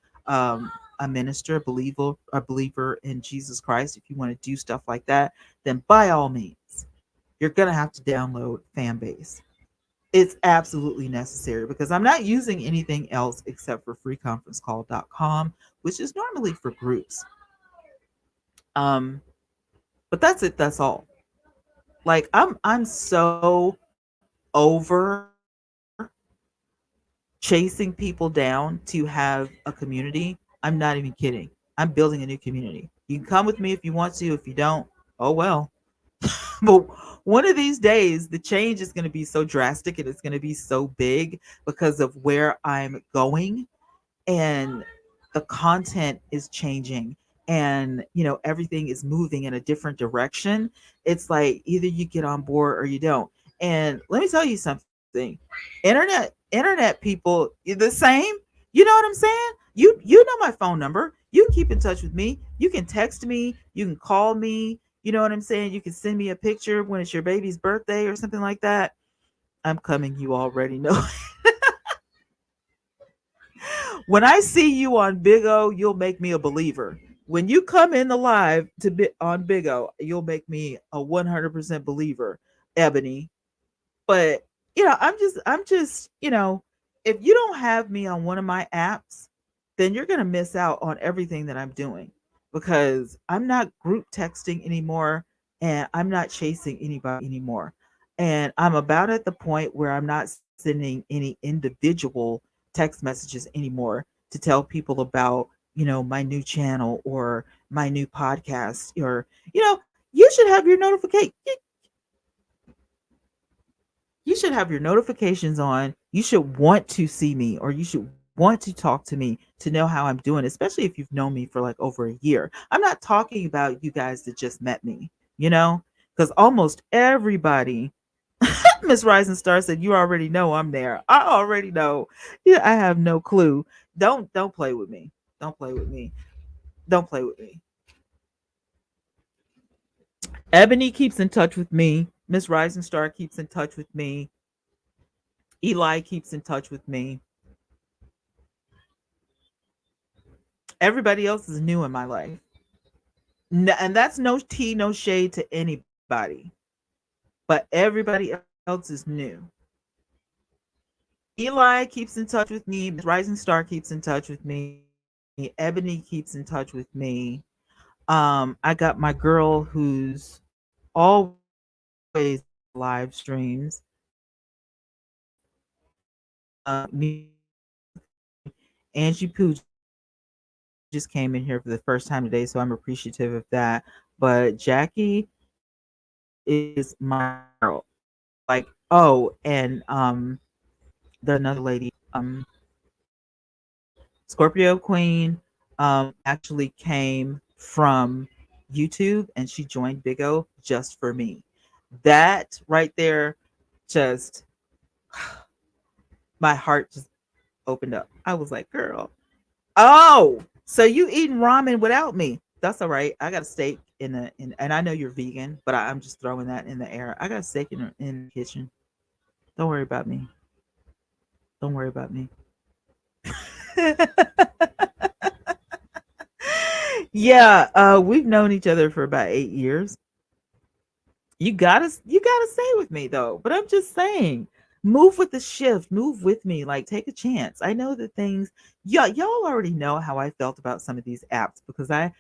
minister, a believer in Jesus Christ, if you want to do stuff like that, then by all means, you're gonna have to download Fanbase. It's absolutely necessary because I'm not using anything else except for freeconferencecall.com, which is normally for groups. Um, but that's it. That's all. Like, I'm so over chasing people down to have a community. I'm not even kidding. I'm building a new community. You can come with me if you want to. If you don't, oh well. But one of these days, the change is going to be so drastic and it's going to be so big because of where I'm going, and the content is changing, and everything is moving in a different direction. It's like either you get on board or you don't. And let me tell you something. Internet people, the same. You know what I'm saying? You know my phone number. You can keep in touch with me. You can text me. You can call me. You know what I'm saying? You can send me a picture when it's your baby's birthday or something like that. I'm coming. You already know. When I see you on Big O, you'll make me a believer. When you come in the live to be on Big O, you'll make me a 100% believer, Ebony. But I'm just, if you don't have me on one of my apps, then you're gonna miss out on everything that I'm doing because I'm not group texting anymore and I'm not chasing anybody anymore. And I'm about at the point where I'm not sending any individual text messages anymore to tell people about, my new channel or my new podcast or, you should have your notification. You should have your notifications on. You should want to see me or you should want to talk to me to know how I'm doing, especially if you've known me for like over a year. I'm not talking about you guys that just met me, because almost everybody, Miss Rising Star said, you already know I'm there. I already know. Yeah, I have no clue. Don't play with me. Don't play with me. Don't play with me. Ebony keeps in touch with me. Miss Rising Star keeps in touch with me. Eli keeps in touch with me. Everybody else is new in my life. And that's no tea, no shade to anybody. But everybody else is new. Eli keeps in touch with me. Miss Rising Star keeps in touch with me. Ebony keeps in touch with me. I got my girl who's always live streams. Me, Angie Pooh just came in here for the first time today, so I'm appreciative of that. But Jackie is my girl. Like, oh, and there's another lady, Scorpio Queen, actually came from YouTube and she joined Big O just for me. That right there, just my heart just opened up. I was like, girl, oh, so you eating ramen without me? That's all right. I got a steak and I know you're vegan, but I'm just throwing that in the air. I got a steak in the kitchen. Don't worry about me. Don't worry about me. Yeah, we've known each other for about 8 years. You gotta stay with me though. But I'm just saying, move with the shift, move with me, like take a chance. I know that things, yeah, y'all already know how I felt about some of these apps because I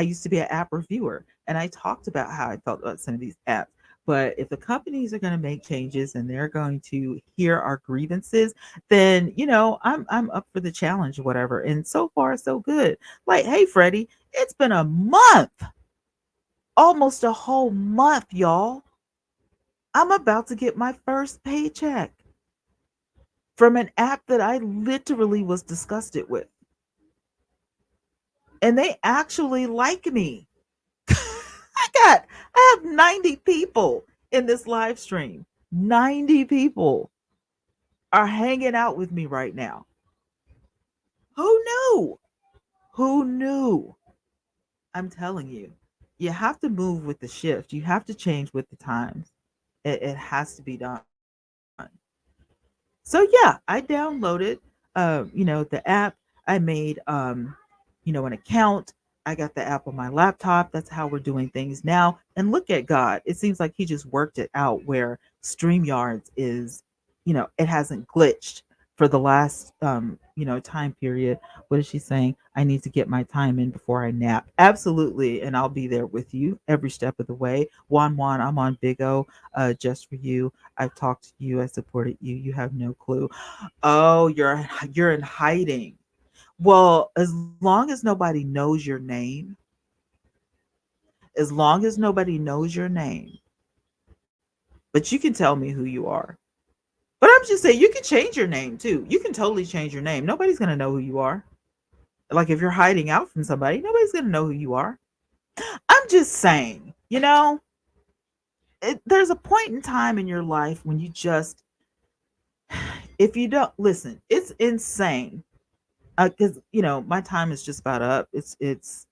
used to be an app reviewer and I talked about how I felt about some of these apps. But if the companies are going to make changes and they're going to hear our grievances, then I'm up for the challenge or whatever. And so far so good. Like, hey Freddie, it's been a month, almost a whole month, y'all. I'm about to get my first paycheck from an app that I literally was disgusted with. And they actually like me. I have 90 people in this live stream. 90 people are hanging out with me right now. Who knew? Who knew? I'm telling you, you have to move with the shift. You have to change with the times. It has to be done. So yeah, I downloaded the app. I made an account. I got the app on my laptop. That's how we're doing things now. And look at God. It seems like he just worked it out where StreamYards is, it hasn't glitched for the last time period. What is she saying? I need to get my time in before I nap. Absolutely. And I'll be there with you every step of the way. Juan Juan, I'm on Big O, just for you. I've talked to you. I supported you. You have no clue. Oh, you're in hiding. Well, as long as nobody knows your name, as long as nobody knows your name, but you can tell me who you are. But I'm just saying, you can change your name too. You can totally change your name. Nobody's gonna know who you are. Like if you're hiding out from somebody, nobody's gonna know who you are. I'm just saying, there's a point in time in your life when you just, if you don't listen, it's insane Because my time is just about up. It's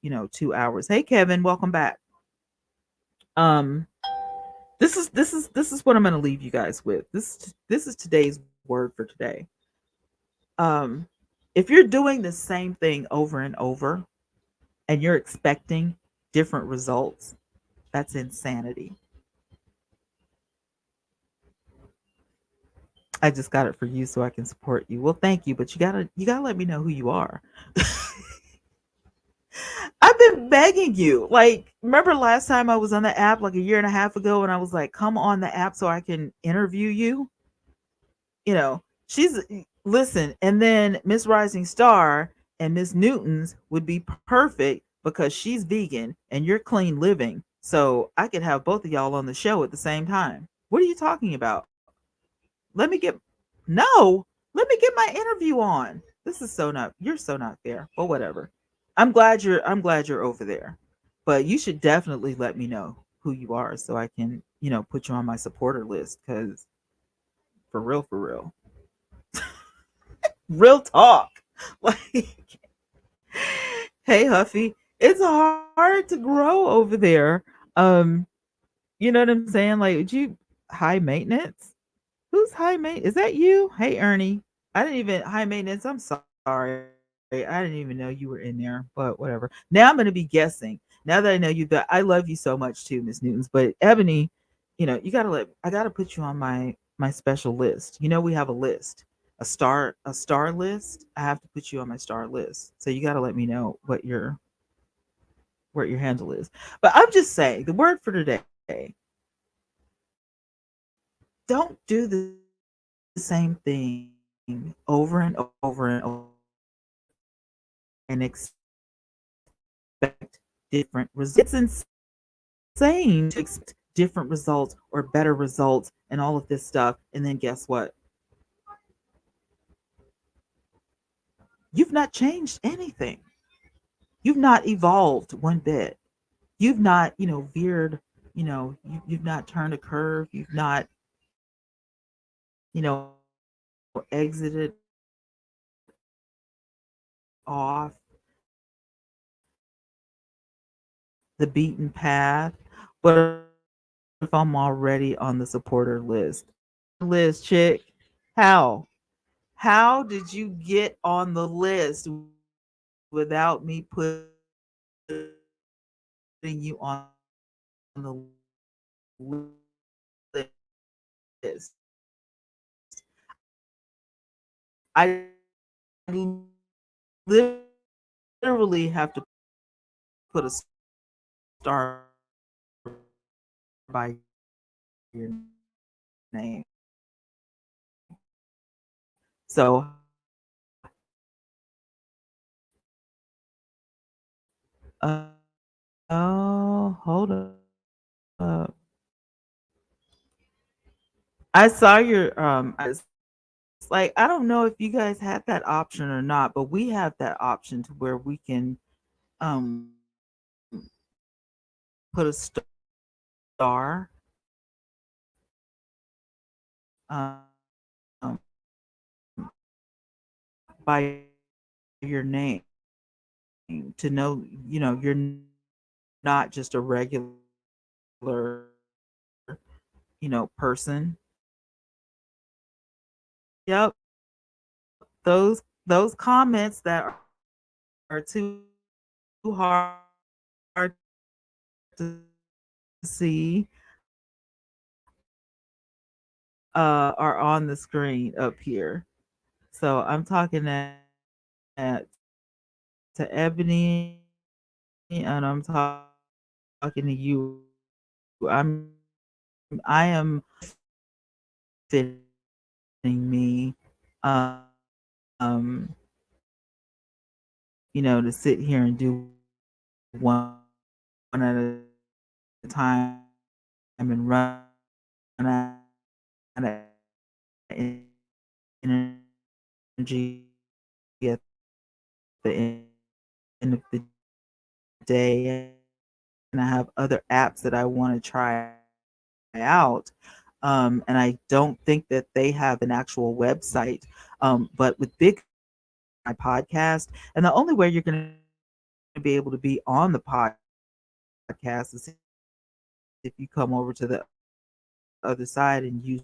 2 hours. Hey, Kevin, welcome back. Um, this is what I'm going to leave you guys with. This is today's word for today. Um, if you're doing the same thing over and over and you're expecting different results, that's insanity. I just got it for you so I can support you. Well, thank you, but you gotta let me know who you are. I've been begging you. Like, remember last time I was on the app like a year and a half ago and I was like, come on the app so I can interview you? She's listen, and then Miss Rising Star and Miss Newton's would be perfect because she's vegan and you're clean living. So I could have both of y'all on the show at the same time. What are you talking about? Let me get no. Let me get my interview on. This is so not. You're so not fair. But whatever. I'm glad you're over there. But you should definitely let me know who you are so I can put you on my supporter list. Because for real, real talk. Like, hey Huffy, it's hard to grow over there. Um, you know what I'm saying? Like, would you high maintenance? Who's high maintenance? Is that you? Hey, Ernie. I didn't even high maintenance. I'm sorry. I didn't even know you were in there, but whatever. Now I'm going to be guessing. Now that I know you, that I love you so much too, Miss Newtons. But Ebony, I got to put you on my special list. We have a list, a star list. I have to put you on my star list. So you got to let me know what your handle is. But I'm just saying the word for today. Don't do the same thing over and over and over and expect different results. It's insane to expect different results or better results and all of this stuff. And then guess what? You've not changed anything. You've not evolved one bit. You've not, veered, you've not turned a curve. You've not, exited off the beaten path. But if I'm already on the supporter list? List, chick. How? How did you get on the list without me putting you on the list? I literally have to put a star by your name. So, uh, oh, hold up. I saw your it's like I don't know if you guys had that option or not, but we have that option to where we can um put a star um by your name to know you're not just a regular person. Yep, those comments that are too hard to see are on the screen up here. So I'm talking at to Ebony and I'm talking to you. I am fitting me um to sit here and do one at a time and run out of energy at the end of the day, and I have other apps that I want to try out. And I don't think that they have an actual website. But with my podcast. And the only way you're going to be able to be on the podcast is if you come over to the other side and use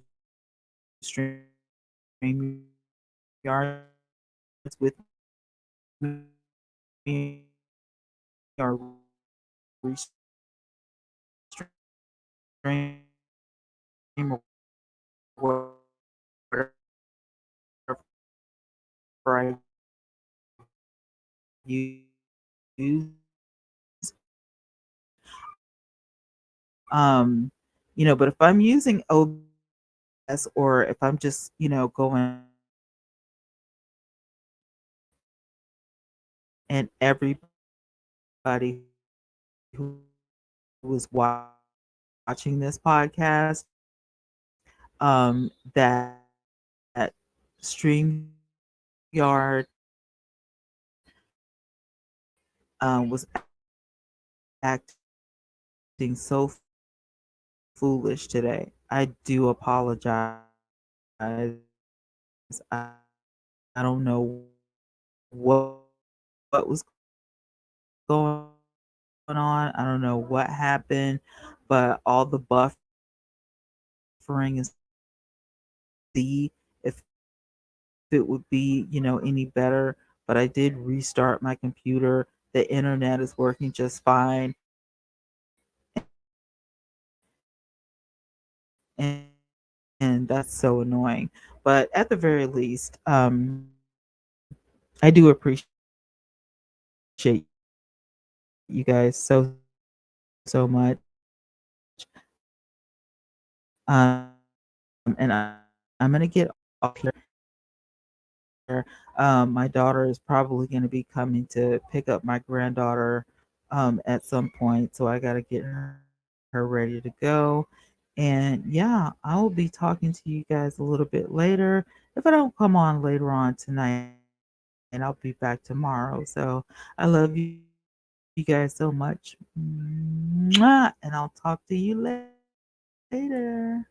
StreamYard with me or whatever I use. But if I'm using OBS or if I'm just, going and everybody who was watching this podcast, that StreamYard was acting so foolish today. I do apologize. I don't know what was going on. I don't know what happened, but all the buffering and see if it would be, any better. But I did restart my computer. The internet is working just fine. And that's so annoying. But at the very least, I do appreciate you guys so much. And I'm gonna get off here. My daughter is probably gonna be coming to pick up my granddaughter at some point, so I gotta get her ready to go. And yeah, I will be talking to you guys a little bit later. If I don't come on later on tonight, I'll be back tomorrow. So I love you guys so much. Mwah, and I'll talk to you later.